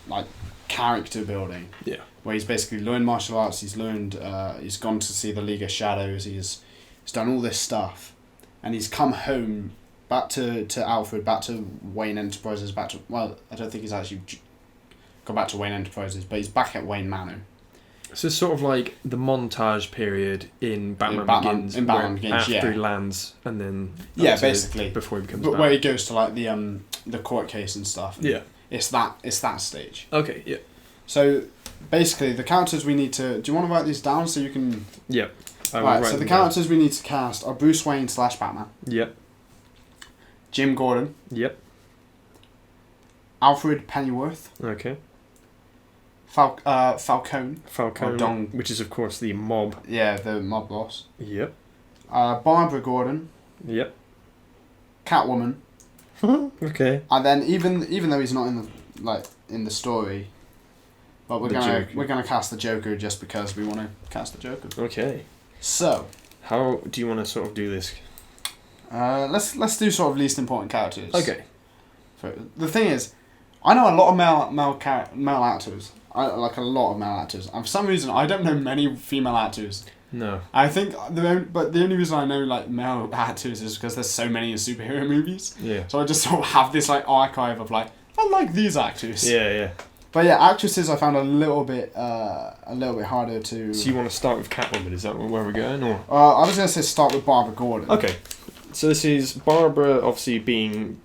like character building. Yeah. Where he's basically learned martial arts. He's learned. He's gone to see the League of Shadows. He's done all this stuff, and he's come home back to Alfred, back to Wayne Enterprises, I don't think he's actually gone back to Wayne Enterprises, but he's back at Wayne Manor. So it's sort of like the montage period in Batman Begins, after he lands, and then basically before he becomes but Batman. where he goes to like the court case and stuff. And it's that stage. Okay, yeah. So basically, the characters we need to. Do you want to write these down so you can? Yeah. Right. So the characters we need to cast are Bruce Wayne / Batman. Yep. Jim Gordon. Yep. Alfred Pennyworth. Okay. Falcone. Falcone, which is of course the mob. Yeah, the mob boss. Yep. Barbara Gordon. Yep. Catwoman. Okay. And then even though he's not in the story, but we're gonna cast the Joker just because we want to cast the Joker. Okay. So. How do you want to sort of do this? Let's do sort of least important characters. Okay. The thing is, I know a lot of male actors. I like a lot of male actors. And for some reason, I don't know many female actors. No. I think the only reason I know like male actors is because there's so many in superhero movies. Yeah. So I just sort of have this like archive of like I like these actors. Yeah. But yeah, actresses I found a little bit harder to. So you want to start with Catwoman? Is that where we're going, or? I was gonna say start with Barbara Gordon. Okay. So this is Barbara, obviously being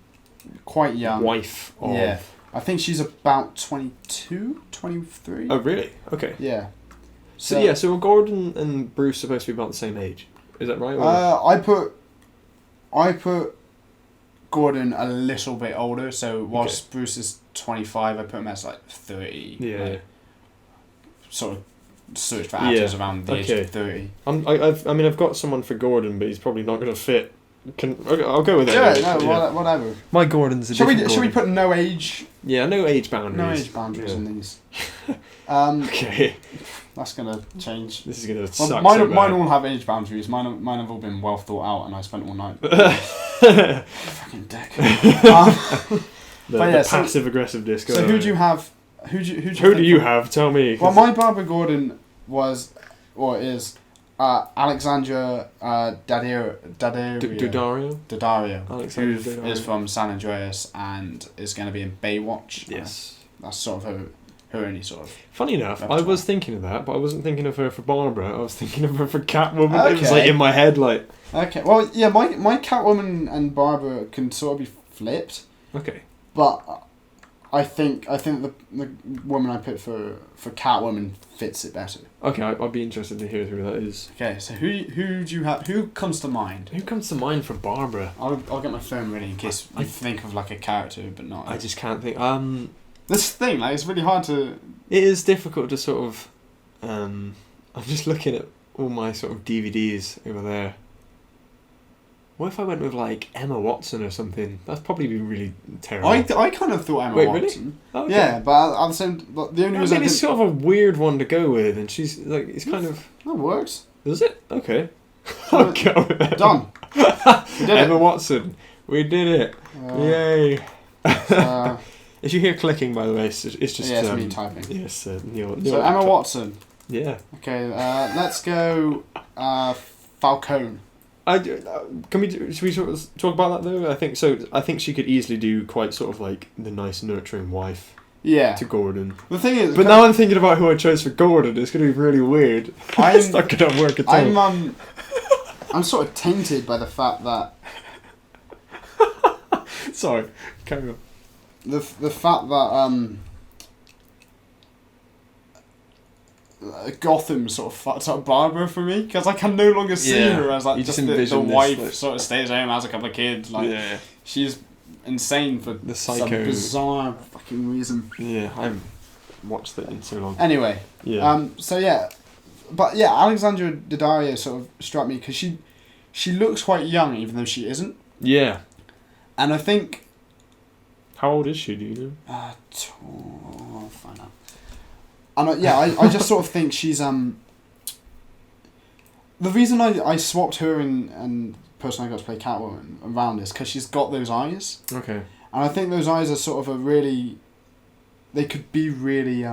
quite young. Wife of. Yeah. I think she's about 22, 23. Oh really? Okay. Yeah. So Gordon and Bruce supposed to be about the same age. Is that right? I put Gordon a little bit older. So whilst Bruce is 25, I put him as like 30. Yeah. Sort of search for actors around the age of 30. I've got someone for Gordon, but he's probably not going to fit. I'll go with it. Yeah, whatever. My Gordon's a Should different we put no age? Yeah, no age boundaries. No age boundaries in these. Okay. That's gonna change. This is gonna suck. Mine all have age boundaries. Mine have all been well thought out, and I spent all night. Fucking dick. The passive aggressive disco. So who do you have? Who do you have? Tell me. Well, my Barbara Gordon is Alexandra Daddario, who is from San Andreas and is going to be in Baywatch. Yes. That's sort of her only sort of. Funny enough, I was thinking of that, but I wasn't thinking of her for Barbara. I was thinking of her for Catwoman. Okay. It was like in my head, like. Okay, well, yeah, my Catwoman and Barbara can sort of be flipped. Okay. But I think the woman I picked for Catwoman fits it better. Okay, I'd be interested to hear who that is. Okay, so who do you have? Who comes to mind? Who comes to mind for Barbara? I'll get my phone ready in case I think of like a character, but not. I just can't think. This thing, like, it's really hard to. It is difficult to sort of. I'm just looking at all my sort of DVDs over there. What if I went with like Emma Watson or something? That'd probably be really terrible. I kind of thought Emma Watson. Really? Okay. Yeah, but at the same, but the only reason it's sort of a weird one to go with, and she's like, it's kind of. That works. Does it? Okay. I'll go with it. Done. We did Emma it. Watson. We did it. Yay. If you hear clicking, by the way, it's just. Yeah, it's me typing. Yes, Neil. So Emma Watson. Yeah. Okay. Let's go. Falcone. Should we sort of talk about that though? I think so. I think she could easily do quite sort of like the nice nurturing wife. Yeah. To Gordon. The thing is, but now I'm thinking about who I chose for Gordon. It's going to be really weird. It's not going to work at all. I'm sort of tainted by the fact that. Sorry, carry on. The fact that Gotham sort of fucked up Barbara for me, because I can no longer see her as like just the wife like, sort of stays home, has a couple of kids. Like she's insane for the psycho some bizarre fucking reason. Yeah, I haven't watched that in so long. Anyway, but Alexandra Daddario sort of struck me because she looks quite young even though she isn't. Yeah, and I think. How old is she? Do you know? I'll find out. And I just sort of think she's the reason I swapped her and the person I got to play Catwoman around is because she's got those eyes. Okay. And I think those eyes are sort of they could be really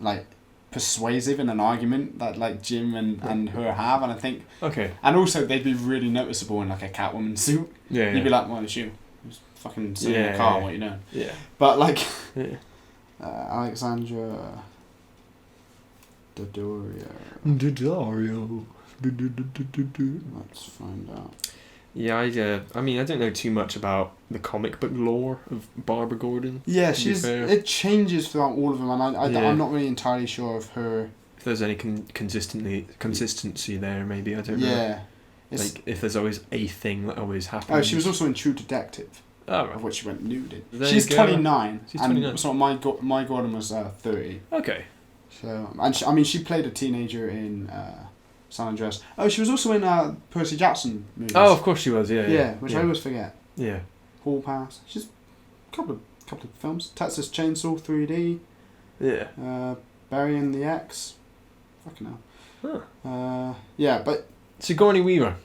like persuasive in an argument that like Jim and her have, and I think. Okay. And also they'd be really noticeable in like a Catwoman suit. Yeah. You'd be like, well, it's you. Fucking sitting in the car, what you know? Yeah. But like, Alexandra Daddario. Let's find out. Yeah, I mean, I don't know too much about the comic book lore of Barbara Gordon. Yeah, it changes throughout all of them, and I'm not really entirely sure of her. If there's any consistency there, maybe I don't know. Yeah. Like if there's always a thing that always happens. Oh, she was also in True Detective. Oh, right. Of which she went nude in. She's 29. She's 29. And so my Gordon was 30. Okay. So she played a teenager in San Andreas. Oh, she was also in Percy Jackson movies. Oh, of course she was. Yeah, which I always forget. Yeah. Hall Pass. She's a couple of films. Texas Chainsaw 3D. Yeah. Burying the X. Fucking hell. Huh. Yeah, but Sigourney Weaver.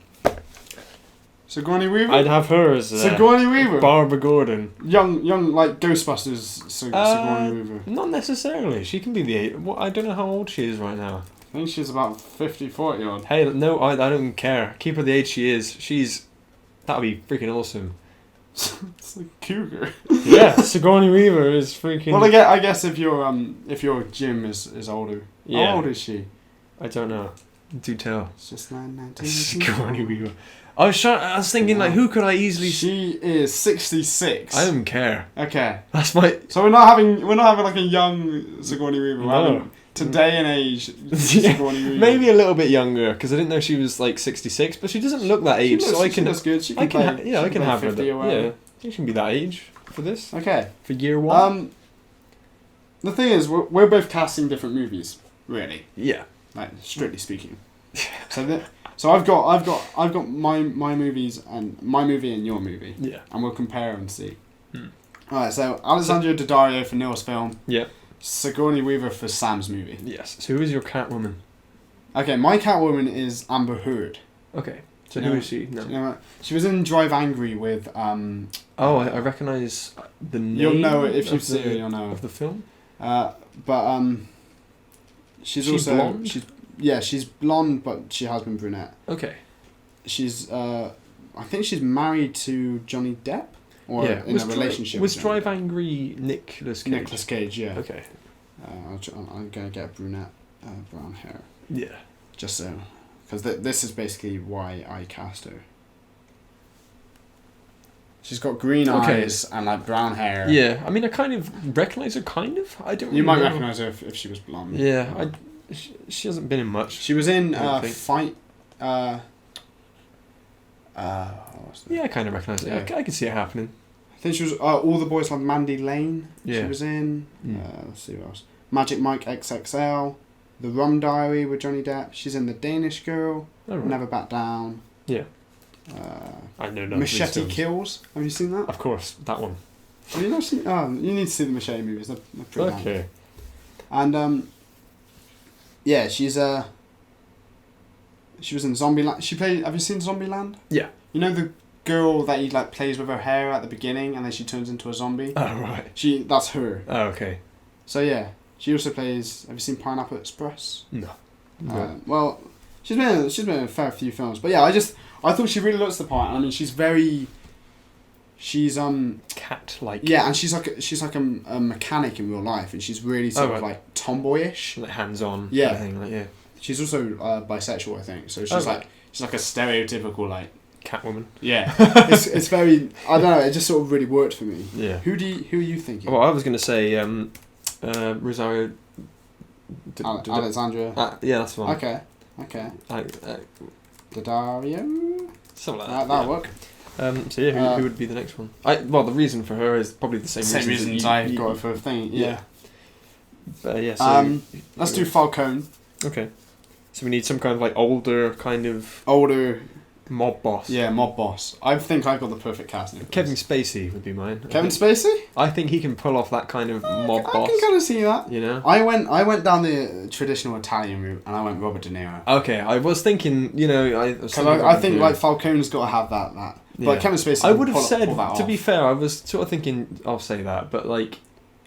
Sigourney Weaver? I'd have her as Sigourney Weaver? Barbara Gordon. Young like Ghostbusters Sigourney Weaver. Not necessarily. She can be the age. I don't know how old she is right now. I think she's about 50, 40 odd. Hey, no, I don't care. Keep her the age she is. That'd be freaking awesome. It's like cougar. Yeah, Sigourney Weaver is freaking... Well, I guess if your Jim is older. Yeah. How old is she? I don't know. Do tell. It's just 19. Sigourney Weaver. I was thinking, like, who could I easily... She is 66. I don't care. Okay. That's my... So we're not having like a young Sigourney Weaver. We're No. having today and age Sigourney Weaver. Maybe a little bit younger, because I didn't know she was, like, 66, but she doesn't look that age, so I can... She looks good. She can I can, play, I can have her. 50 or Yeah, whatever. she can be that age for this. Okay. For year one. The thing is, we're both casting different movies, really. Yeah. Like, strictly speaking. So I've got my movies and my movie and your movie. Yeah. And we'll compare and see. Alright, so Alessandro Daddario for Neil's film. Yeah. Sigourney Weaver for Sam's movie. Yes. So who is your Catwoman? Okay, my Catwoman is Amber Heard. Okay. So You who know- is she? No. You know what? She was in Drive Angry with I recognise the name. You'll know it if you of see the- her. You'll know. of the film. But she's also blonde? she's blonde, but she has been brunette. Okay. She's I think she's married to Johnny Depp, or in a relationship. Was with Johnny Drive Angry Nicolas Cage? Nicolas Cage, yeah. Okay. I'm gonna get brunette, brown hair. Yeah. Just so, because this is basically why I cast her. She's got green eyes and like brown hair. Yeah, I mean, I kind of recognise her. Kind of. I don't. You really might know. recognise her if she was blonde. Yeah, she hasn't been in much. She was in I don't think. Fight. Yeah, I kind of recognise it. Yeah. I can see it happening. I think she was All the Boys Love Mandy Lane. Yeah. She was in. Mm. Let's see what else. Magic Mike XXL. The Rum Diary with Johnny Depp. She's in The Danish Girl. Oh, right. Never Back Down. Yeah. I know none Machete of these films. Kills. Have you seen that? Of course, that one. Have you not seen? Oh, you need to see the Machete movies. They're pretty bad. Okay. And yeah, she was in Zombieland. She played. Have you seen Zombieland? Yeah. You know the girl that he like plays with her hair at the beginning, and then she turns into a zombie. Oh right. That's her. Oh okay. So yeah, she also plays. Have you seen Pineapple Express? No. Well, she's been in a fair few films, but yeah, I thought she really looks the part. I mean, she's cat-like. Yeah, and she's like a mechanic in real life, and she's really sort of like tomboyish, like hands-on. Yeah. Kind of thing, like, yeah. She's also bisexual, I think. So she's like a stereotypical like Catwoman. Yeah. it's very. I don't know. It just sort of really worked for me. Yeah. Who are you thinking? Well, I was going to say Rosario. Alexandra. Yeah, that's the one. Okay. Daddario. Something like that. That'll work. So yeah, who would be the next one? Well, the reason for her is probably the same reasons I got for a thing. Yeah. Yeah. So let's do Falcone. Okay. So we need some kind of like older mob boss. Yeah, mob boss. I think I've got the perfect casting. Kevin Spacey would be mine. Kevin Spacey? I think he can pull off that kind of mob boss. I can kind of see that. You know? I went down the traditional Italian route, and I went Robert De Niro. Okay, I was thinking, because I think like Falcone's got to have that. But Kevin Spacey. I would have said, pull that to off. be fair, I was sort of thinking I'll say that, but like.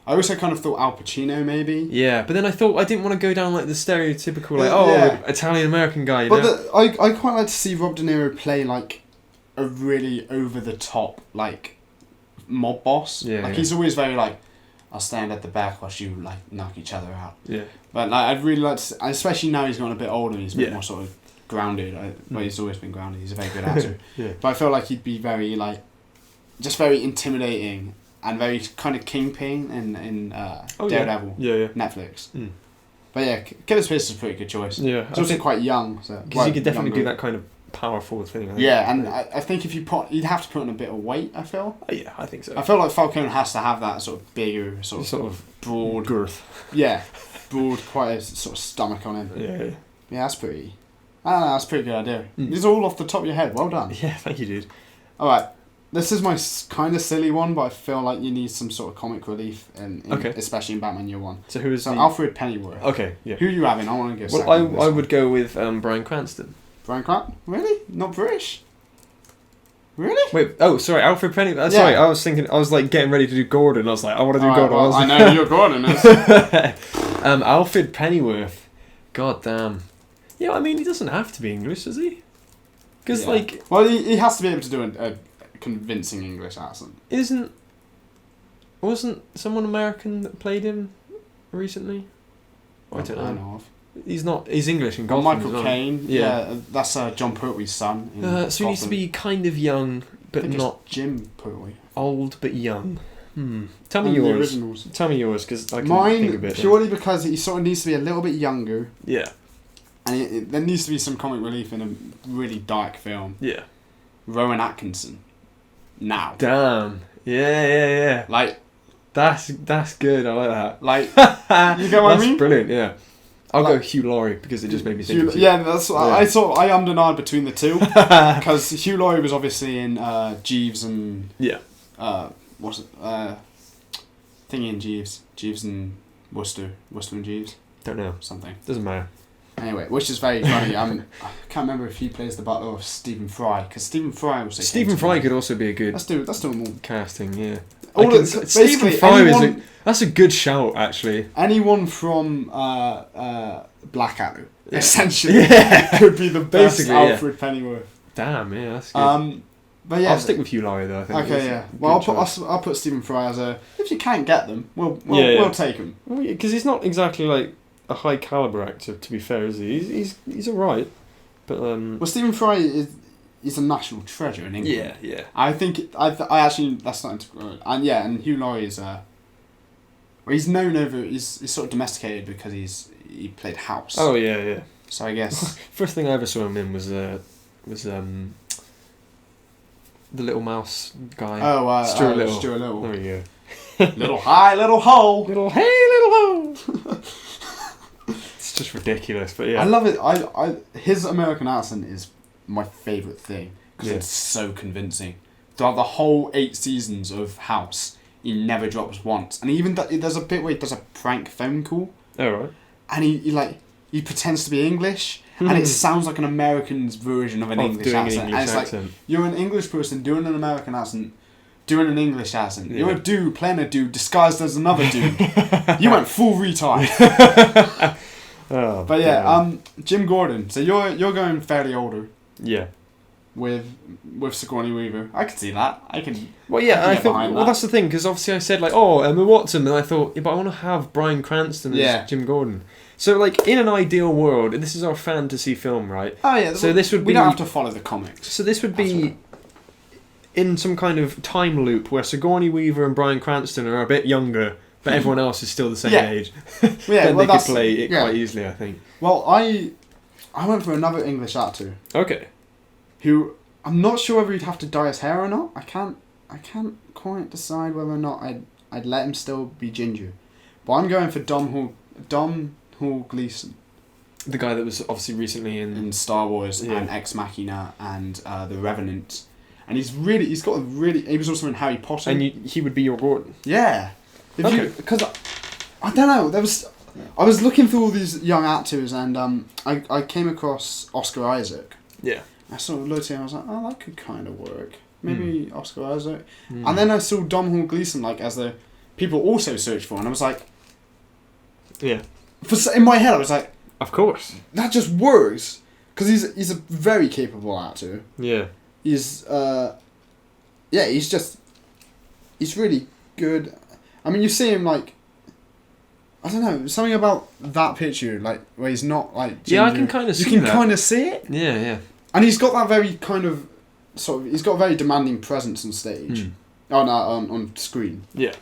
I also kind of thought Al Pacino maybe. Yeah, but then I thought I didn't want to go down like the stereotypical Italian American guy. I quite like to see Rob De Niro play like a really over the top like mob boss. Yeah. Like he's always very like, I'll stand at the back whilst you like knock each other out. Yeah. But like I'd really like to, especially now he's gotten a bit older and he's a bit more sort of grounded. Well, he's always been grounded. He's a very good actor. Yeah. But I feel like he'd be very like, just very intimidating. And very kind of kingpin in Daredevil. Yeah. Netflix. Mm. But yeah, Kevin Spacey is a pretty good choice. Yeah. He's also quite young. Because he could definitely do that kind of powerful thing. I think. Yeah, and I think if you'd have to put on a bit of weight, I feel. Yeah, I think so. I feel like Falcone has to have that sort of bigger, sort of broad... girth. Yeah. Broad, quite a sort of stomach on him. Yeah. Yeah, that's pretty... I don't know, that's a pretty good idea. Mm. These are all off the top of your head. Well done. Yeah, thank you, dude. Alright. This is my kind of silly one, but I feel like you need some sort of comic relief, especially in Batman Year One. So who is Alfred Pennyworth. Okay, yeah. Who are you having? I want to go second. Well, I would go with Bryan Cranston. Bryan Cranston? Really? Not British? Really? Wait, sorry, Alfred Pennyworth. Sorry, I was thinking, I was like getting ready to do Gordon. I was like, I want to do Gordon. Well, I know who your Gordon is. Alfred Pennyworth. God damn. Yeah, I mean, he doesn't have to be English, does he? Because, Well, he has to be able to do a convincing English accent. Wasn't someone American that played him recently? I don't know. He's English in Gotham. Michael Caine. Yeah, that's John Pertwee's son. So he needs to be kind of young, but not Jim Pertwee. Old but young. Tell me yours. Tell me yours, because I can think a bit. Purely because he sort of needs to be a little bit younger. Yeah. And there needs to be some comic relief in a really dark film. Yeah. Rowan Atkinson. Now. Damn. Yeah. Like, that's good. I like that. Like, you get what I mean? That's brilliant. Yeah. I'll go Hugh Laurie because it just made me think. That's what I thought. I ummed and ahed between the two because Hugh Laurie was obviously in Jeeves and what's it? Thingy and Jeeves and Worcester and Jeeves. Don't know. Something. Doesn't matter. Anyway, which is very funny. I can't remember if he plays the butler or Stephen Fry, because Stephen Fry was. Stephen Fry could also be a good. Let's do more casting. Yeah. Stephen Fry that's a good shout, actually. Anyone from Blackadder essentially could be the best Alfred Pennyworth. Damn, yeah, that's good. But yeah, I'll stick with Hugh Laurie though. I think. Okay, yeah. Well, I'll put Stephen Fry as a. If you can't get them, we'll take him. Because he's not exactly like a high caliber actor, to be fair, is he? He's alright, but Well, Stephen Fry is a national treasure in England. Yeah. I think I actually that's not and Hugh Laurie is he's known over he's sort of domesticated because he played House. Oh yeah. So I guess first thing I ever saw him in was the little mouse guy. Stuart Little. Stuart Little. There we go. Little high, little hole. Little hole. It's just ridiculous, but yeah. I love it. His American accent is my favourite thing because it's so convincing. Throughout the whole 8 seasons of House, he never drops once, and even there's a bit where he does a prank phone call. Oh right. And he pretends to be English. And it sounds like an American's version of an English accent. And it's like, you're an English person doing an American accent, doing an English accent. Yeah. You're a dude playing a dude disguised as another dude. You went full retard. But yeah, Jim Gordon. So you're going fairly older. Yeah. With Sigourney Weaver. I can see that. Well, yeah, I thought. Well, that's the thing, because obviously I said Emma Watson, and I thought, but I want to have Bryan Cranston as Jim Gordon. So, in an ideal world, this is our fantasy film, right? Oh, yeah. So this would be... We don't have to follow the comics. So this would be in some kind of time loop where Sigourney Weaver and Bryan Cranston are a bit younger, but everyone else is still the same age. Then they could play it quite easily, I think. Well, I went for another English actor. Okay. Who... I'm not sure whether he'd have to dye his hair or not. I can't quite decide whether or not I'd let him still be ginger. But I'm going for Dom Hall Gleeson. The guy that was obviously recently in Star Wars and Ex Machina and The Revenant. And he was also in Harry Potter. And he would be your Gordon. Yeah. Because I don't know, I was looking through all these young actors and I came across Oscar Isaac. Yeah. I sort of looked at him and I was like, oh, that could kind of work. Maybe Oscar Isaac. And then I saw Dom Hall Gleeson as the people also search for, and I was like, yeah. In my head, I was like, of course. That just works. Because he's a very capable actor. Yeah. He's really good. I mean, you see him I don't know, something about that picture, where he's not ginger. Yeah, I can kind of see that. You can kind of see it. Yeah. And he's got that very kind of he's got a very demanding presence on stage. On screen. Yeah.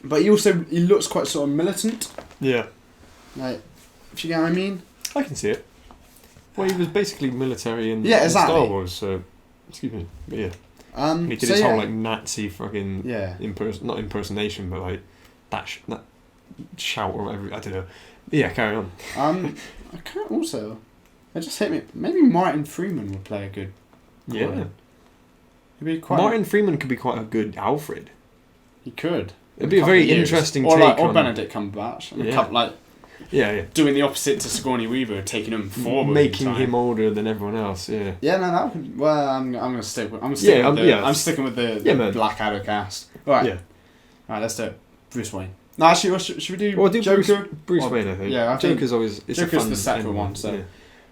But he looks quite sort of militant. Yeah. If you get what I mean? I can see it. Well, he was basically military in exactly. Star Wars, so... Excuse me, but yeah. He did his whole, Nazi fucking... Yeah. Not impersonation, but, that shout or whatever, I don't know. But yeah, carry on. I can't also... It just hit me. Maybe Martin Freeman would play a good... Yeah. He'd be quite. Martin Freeman could be quite a good Alfred. He could. It'd be a very interesting or take or on... Benedict Cumberbatch. Yeah. Doing the opposite to Sigourney Weaver, taking him forward, making him older than everyone else. Yeah. Yeah, no, that would. Well, I'm gonna stick with. I'm sticking with the Blackadder cast. All right. Yeah. All right, let's do it. Bruce Wayne. No, actually, should we do? Well, do Joker? Bruce Wayne, I think. Yeah, I think Joker's always. Joker's the separate one. So,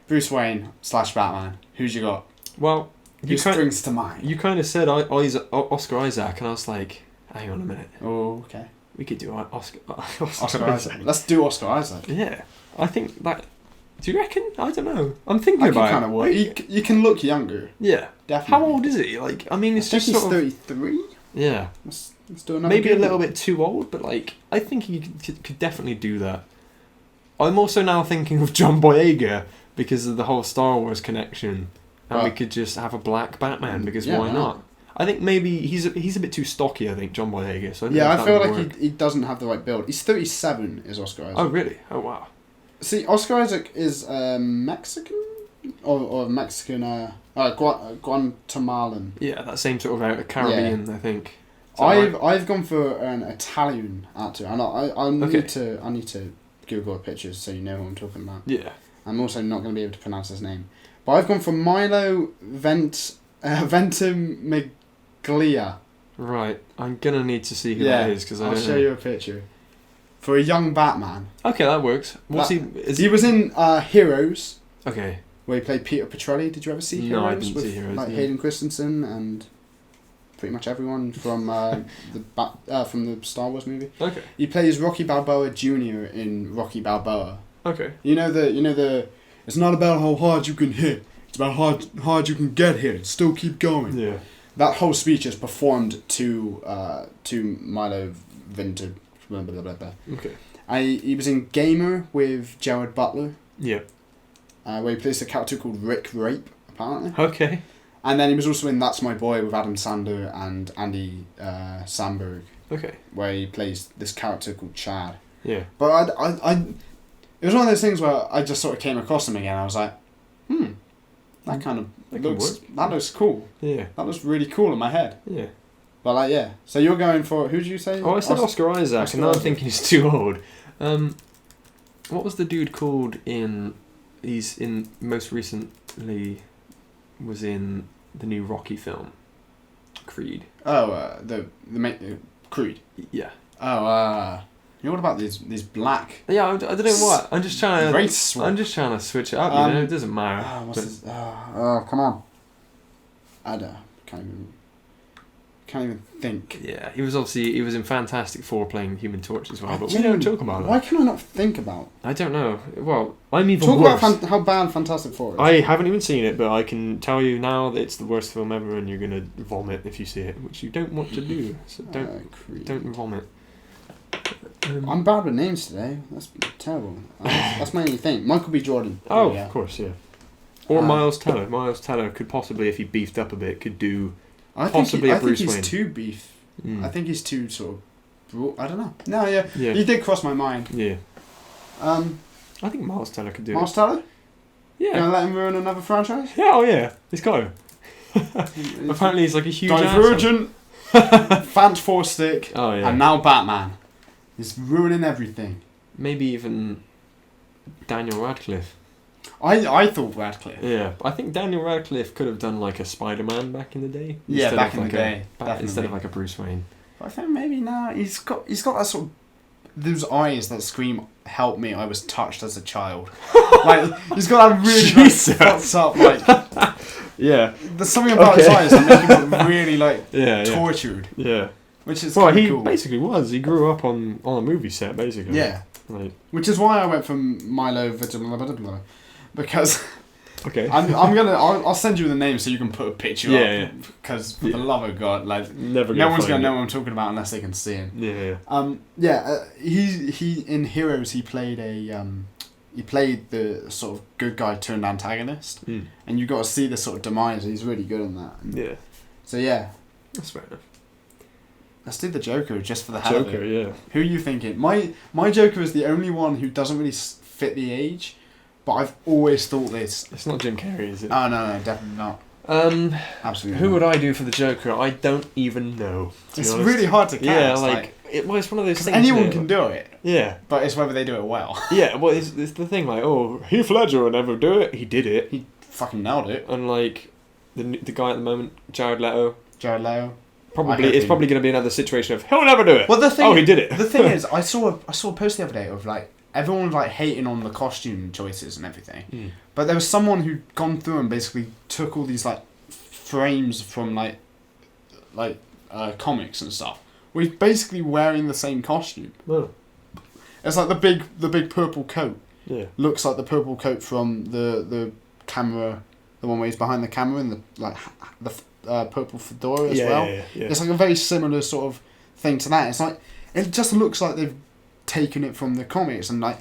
Bruce Wayne / Batman. Who's you got? Well, who springs to mind? You kind of said Oscar Isaac, and I was like, hang on a minute. Oh, okay. We could do Oscar Isaac. Let's do Oscar Isaac. Yeah, I think that. Do you reckon? I don't know. I'm thinking about it. Kind of work. You can look younger. Yeah, definitely. How old is he? Like, I mean, it's I just think sort he's 33. Yeah. Let's do another. Maybe a little bit too old, but like, I think he could definitely do that. I'm also now thinking of John Boyega because of the whole Star Wars connection, and we could just have a black Batman because why not? I think maybe he's a bit too stocky. I think John Boyega. So I feel like he doesn't have the right build. He's 37. Is Oscar Isaac? Oh really? Oh wow. See, Oscar Isaac is Mexican or Mexican. Guatemalan. Yeah, that same sort of Caribbean. I think. I've gone for an Italian actor, and I need to Google pictures so you know who I'm talking about. Yeah. I'm also not going to be able to pronounce his name, but I've gone for Milo Ventimiglia. Right, I'm gonna need to see who that is because I'll show you a picture. For a young Batman. Okay, that works. He was in Heroes. Okay. Where he played Peter Petrelli. Did you ever see Heroes? No, I didn't see Heroes. Like Hayden Christensen and pretty much everyone from from the Star Wars movie. Okay. He plays Rocky Balboa Jr. in Rocky Balboa. Okay. You know the. It's not about how hard you can hit. It's about how hard you can get hit. Still keep going. Yeah. That whole speech is performed to Milo Vintage. Blah, blah, blah, blah. Okay. He was in Gamer with Gerard Butler. Yeah. Where he plays a character called Rick Rape, apparently. Okay. And then he was also in That's My Boy with Adam Sandler and Andy Samberg. Okay. Where he plays this character called Chad. Yeah. But it was one of those things where I just sort of came across him again. I was like, that kind of looks cool. Yeah. That looks really cool in my head. Yeah. But like, yeah. So you're going for, who did you say? Oh, I said Oscar Isaac, and now I'm thinking he's too old. What was the dude called he's in, most recently, was in the new Rocky film, Creed. Oh, Creed. Yeah. Oh, you know what about these black? Yeah, I don't know what. I'm just trying to. Race I'm just trying to switch it up. It doesn't matter. Come on. I don't. Can't even think. Yeah, he was in Fantastic Four playing Human Torch as well, but we don't talk about it. Why can I not think about? I don't know. Well, I'm even talk worse. About how bad Fantastic Four is. I haven't even seen it, but I can tell you now that it's the worst film ever, and you're gonna vomit if you see it, which you don't want to do. So don't vomit. I'm bad with names today. That's terrible. That's my only thing. Michael B. Jordan. Oh, of course, yeah. Or Miles Teller. Miles Teller could possibly, if he beefed up a bit, could do. I think he's too beef. I think he's too sort of. I don't know. No, yeah. He did cross my mind. Yeah. I think Miles Teller could do Miles Teller? Yeah. Gonna let him ruin another franchise? Yeah, oh yeah. He's got to. Apparently he's like a huge Divergent, Fant4stick, and now Batman. He's ruining everything. Maybe even Daniel Radcliffe. I thought Radcliffe. Yeah, I think Daniel Radcliffe could have done like a Spider-Man back in the day. Yeah, back in the day. Instead of like a Bruce Wayne. But I think maybe now he's got that sort of those eyes that scream, "Help me! I was touched as a child." Like he's got that really fucked up like. Yeah. There's something about his eyes that make him look really like tortured. Yeah. Which is he cool. Basically was. He grew up on a movie set basically. Yeah. Like. Which is why I went for Milo Ventimiglia. Because I'll send you the name so you can put a picture up. Because for the love of God, like no one's gonna know what I'm talking about unless they can see him. Yeah. He in Heroes he played the sort of good guy turned antagonist, and you got to see the sort of demise. He's really good in that. Yeah. So yeah. That's fair enough. Let's do the Joker just for the hell of it. Joker, yeah. Who are you thinking? My Joker is the only one who doesn't really fit the age. But I've always thought this. It's not Jim Carrey, is it? Oh, no, definitely not. Absolutely. Who would I do for the Joker? I don't even know. It's really hard to cast. Yeah, like it's one of those things. Anyone can do it. Yeah, but it's whether they do it well. Yeah, well, it's the thing. Like, Heath Ledger would never do it. He did it. He fucking nailed it. And like the guy at the moment, Jared Leto. Probably it's probably going to be another situation of he'll never do it. Well, the thing. He did it. The thing is, I saw a post the other day of like everyone was like hating on the costume choices and everything, but there was someone who'd gone through and basically took all these like frames from like comics and stuff. We're basically wearing the same costume. Oh. It's like the big purple coat. Yeah. Looks like the purple coat from the camera, the one where he's behind the camera, and the purple fedora as well. Yeah. It's like a very similar sort of thing to that. It's like it just looks like they've taken it from the comics and like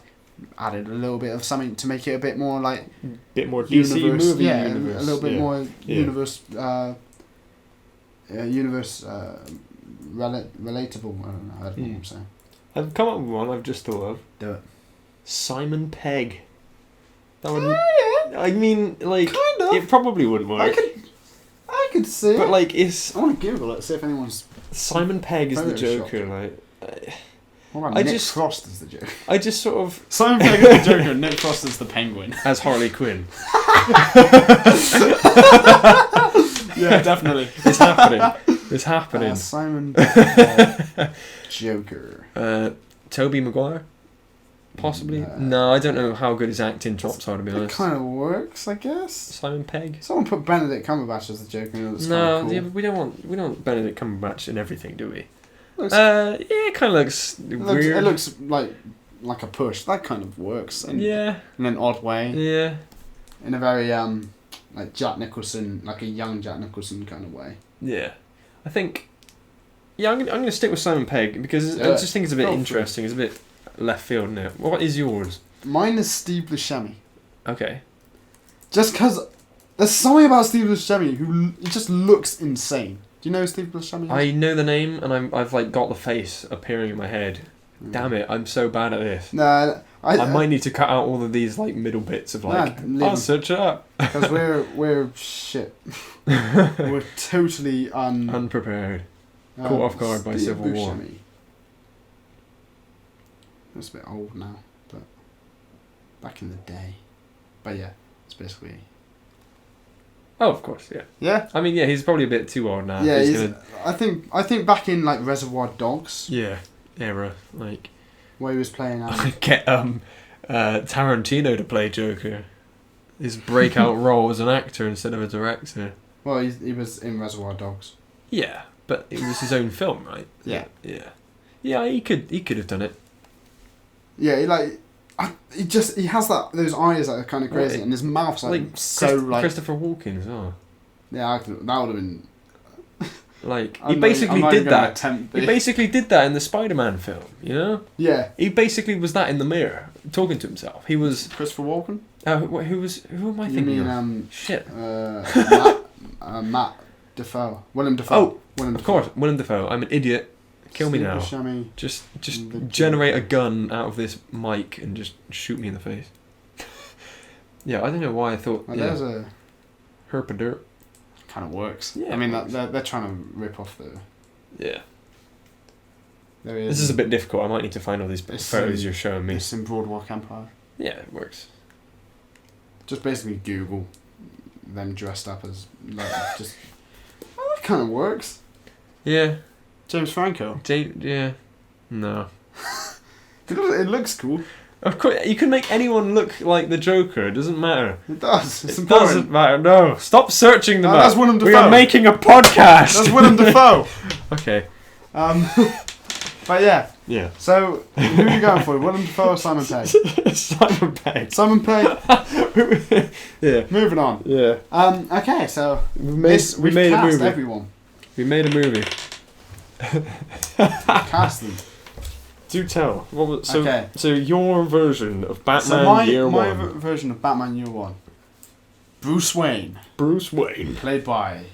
added a little bit of something to make it a bit more like DC universe, movie universe, universe. a little bit more universe. Relatable. I don't know what I'm saying. I've come up with one I've just thought of. Do it. Simon Pegg. That would. Yeah. I mean, like, kind of. it probably wouldn't work. I could see. But it. like, it's I want to Google it. See if anyone's. Simon Pegg is the Photoshopped Joker. it. Like, What about Nick Frost as the Joker? I just sort of Simon Pegg is the Joker and Nick Frost is the Penguin. as Harley Quinn. Yeah, definitely. It's happening. It's happening. Simon Pegg Joker. Tobey Maguire? Possibly? No, I don't know how good his acting chops are, to be It honest. kind of works, I guess. Simon Pegg? Someone put Benedict Cumberbatch as the Joker. And it was No, cool. yeah, but we don't want Benedict Cumberbatch in everything, do we? Looks, it kind of looks weird. It looks like a push. That kind of works. In an odd way. Yeah. In a very like Jack Nicholson, like a young Jack Nicholson kind of way. Yeah. I think. Yeah, I'm going to stick with Simon Pegg because I just think it's a bit interesting. It's a bit left field, isn't it? What is yours? Mine is Steve Buscemi. Okay. Just because there's something about Steve Buscemi who he just looks insane. Do you know who Steve Buscemi? I know the name and I've like got the face appearing in my head. Damn it! I'm so bad at this. No, I might need to cut out all of these like middle bits of like. I'll search it up because we're shit. We're totally unprepared. Caught off guard by Civil War. It's a bit old now, but back in the day. But yeah, it's basically. Oh, of course, yeah. Yeah. I mean, yeah, he's probably a bit too old now. Yeah, I think back in like Reservoir Dogs. Yeah, era like. Where he was playing. Get Tarantino to play Joker. His breakout role as an actor instead of a director. Well, he was in Reservoir Dogs. Yeah, but it was his own film, right? Yeah. Yeah, he could have done it. Yeah, he has those eyes that are kind of crazy, and his mouth's like Christopher Walken as well. Yeah, that would have been. Like he basically did that. He basically did that in the Spider-Man film, you know? Yeah. He basically was that in the mirror, talking to himself. He was Christopher Walken. Who am I thinking of? Shit. Matt Dafoe. Willem Dafoe. Of course, Willem Dafoe. I'm an idiot. Kill me now. Just generate a gun out of this mic and just shoot me in the face. Yeah, I don't know why I thought. There's a herpaderp. Kind of works. Yeah, I mean, they're trying to rip off the. Yeah. This is a bit difficult. I might need to find all these photos you're showing me. It's in Broadwalk Empire. Yeah, it works. Just basically Google them dressed up as just. Oh, that kind of works. Yeah. James Franco. Yeah. No. It looks cool. Of course, you can make anyone look like the Joker. It doesn't matter. It does. It's it important. Doesn't matter. No, stop searching them up. That's Willem Dafoe. We are making a podcast. That's Willem Dafoe. Okay. But yeah. Yeah. So who are you going for? Willem Dafoe or Simon Pegg? Simon Pegg. Simon Pegg. Yeah. Moving on. Yeah. Okay. So we made a movie. Everyone. We made a movie. Cast them. Do tell. So your version of Batman Year One. My version of Batman Year One. Bruce Wayne. Played by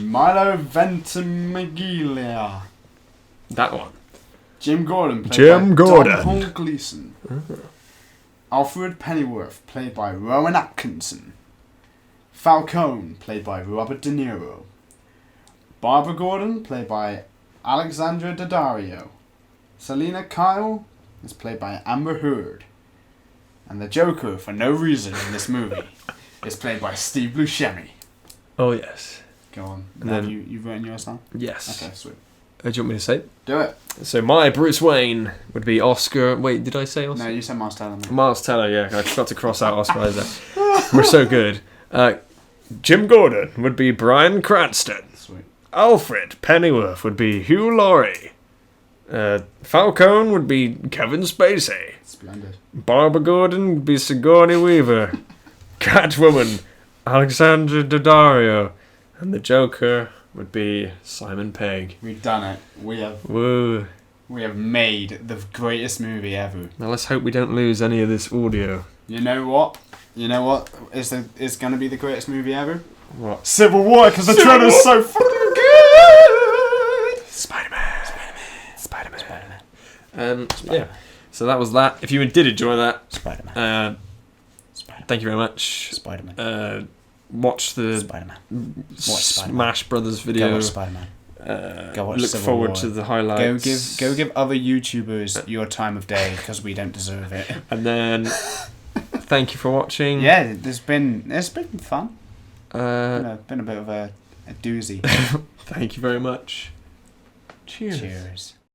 Milo Ventimiglia. That one. Jim Gordon. Played by Domhnall Gleeson. Uh-huh. Alfred Pennyworth. Played by Rowan Atkinson. Falcone, played by Robert De Niro. Barbara Gordon, played by Alexandra Daddario. Selena Kyle is played by Amber Heard. And the Joker, for no reason in this movie, is played by Steve Buscemi. Oh, yes. Go on. And Have then- you written yours down? Yes. Okay, sweet. Do you want me to say it? Do it. So my Bruce Wayne would be Oscar... Wait, did I say Oscar? No, you said Miles Teller. mate. Miles Teller, yeah. I forgot to cross out Oscar Isaac. We're so good. Jim Gordon would be Bryan Cranston. Sweet. Alfred Pennyworth would be Hugh Laurie. Falcone would be Kevin Spacey. Splendid. Barbara Gordon would be Sigourney Weaver. Catwoman, Alexandra Daddario. And the Joker would be Simon Pegg. We've done it. We have made the greatest movie ever. Now let's hope we don't lose any of this audio. You know what? Is going to be the greatest movie ever? What? Civil War, because the trailer's so fucking good! Spider-Man. Yeah. So that was that. If you did enjoy that, Spider-Man. Thank you very much. Spider-Man. Watch the Spider-Man. Watch Spider-Man. Smash Brothers video. Go watch Spider-Man. Go watch Look Civil forward War. to the highlights. Go give other YouTubers your time of day because we don't deserve it. And then thank you for watching. Yeah, it's been fun. Been a bit of a doozy. Thank you very much. Cheers. Cheers.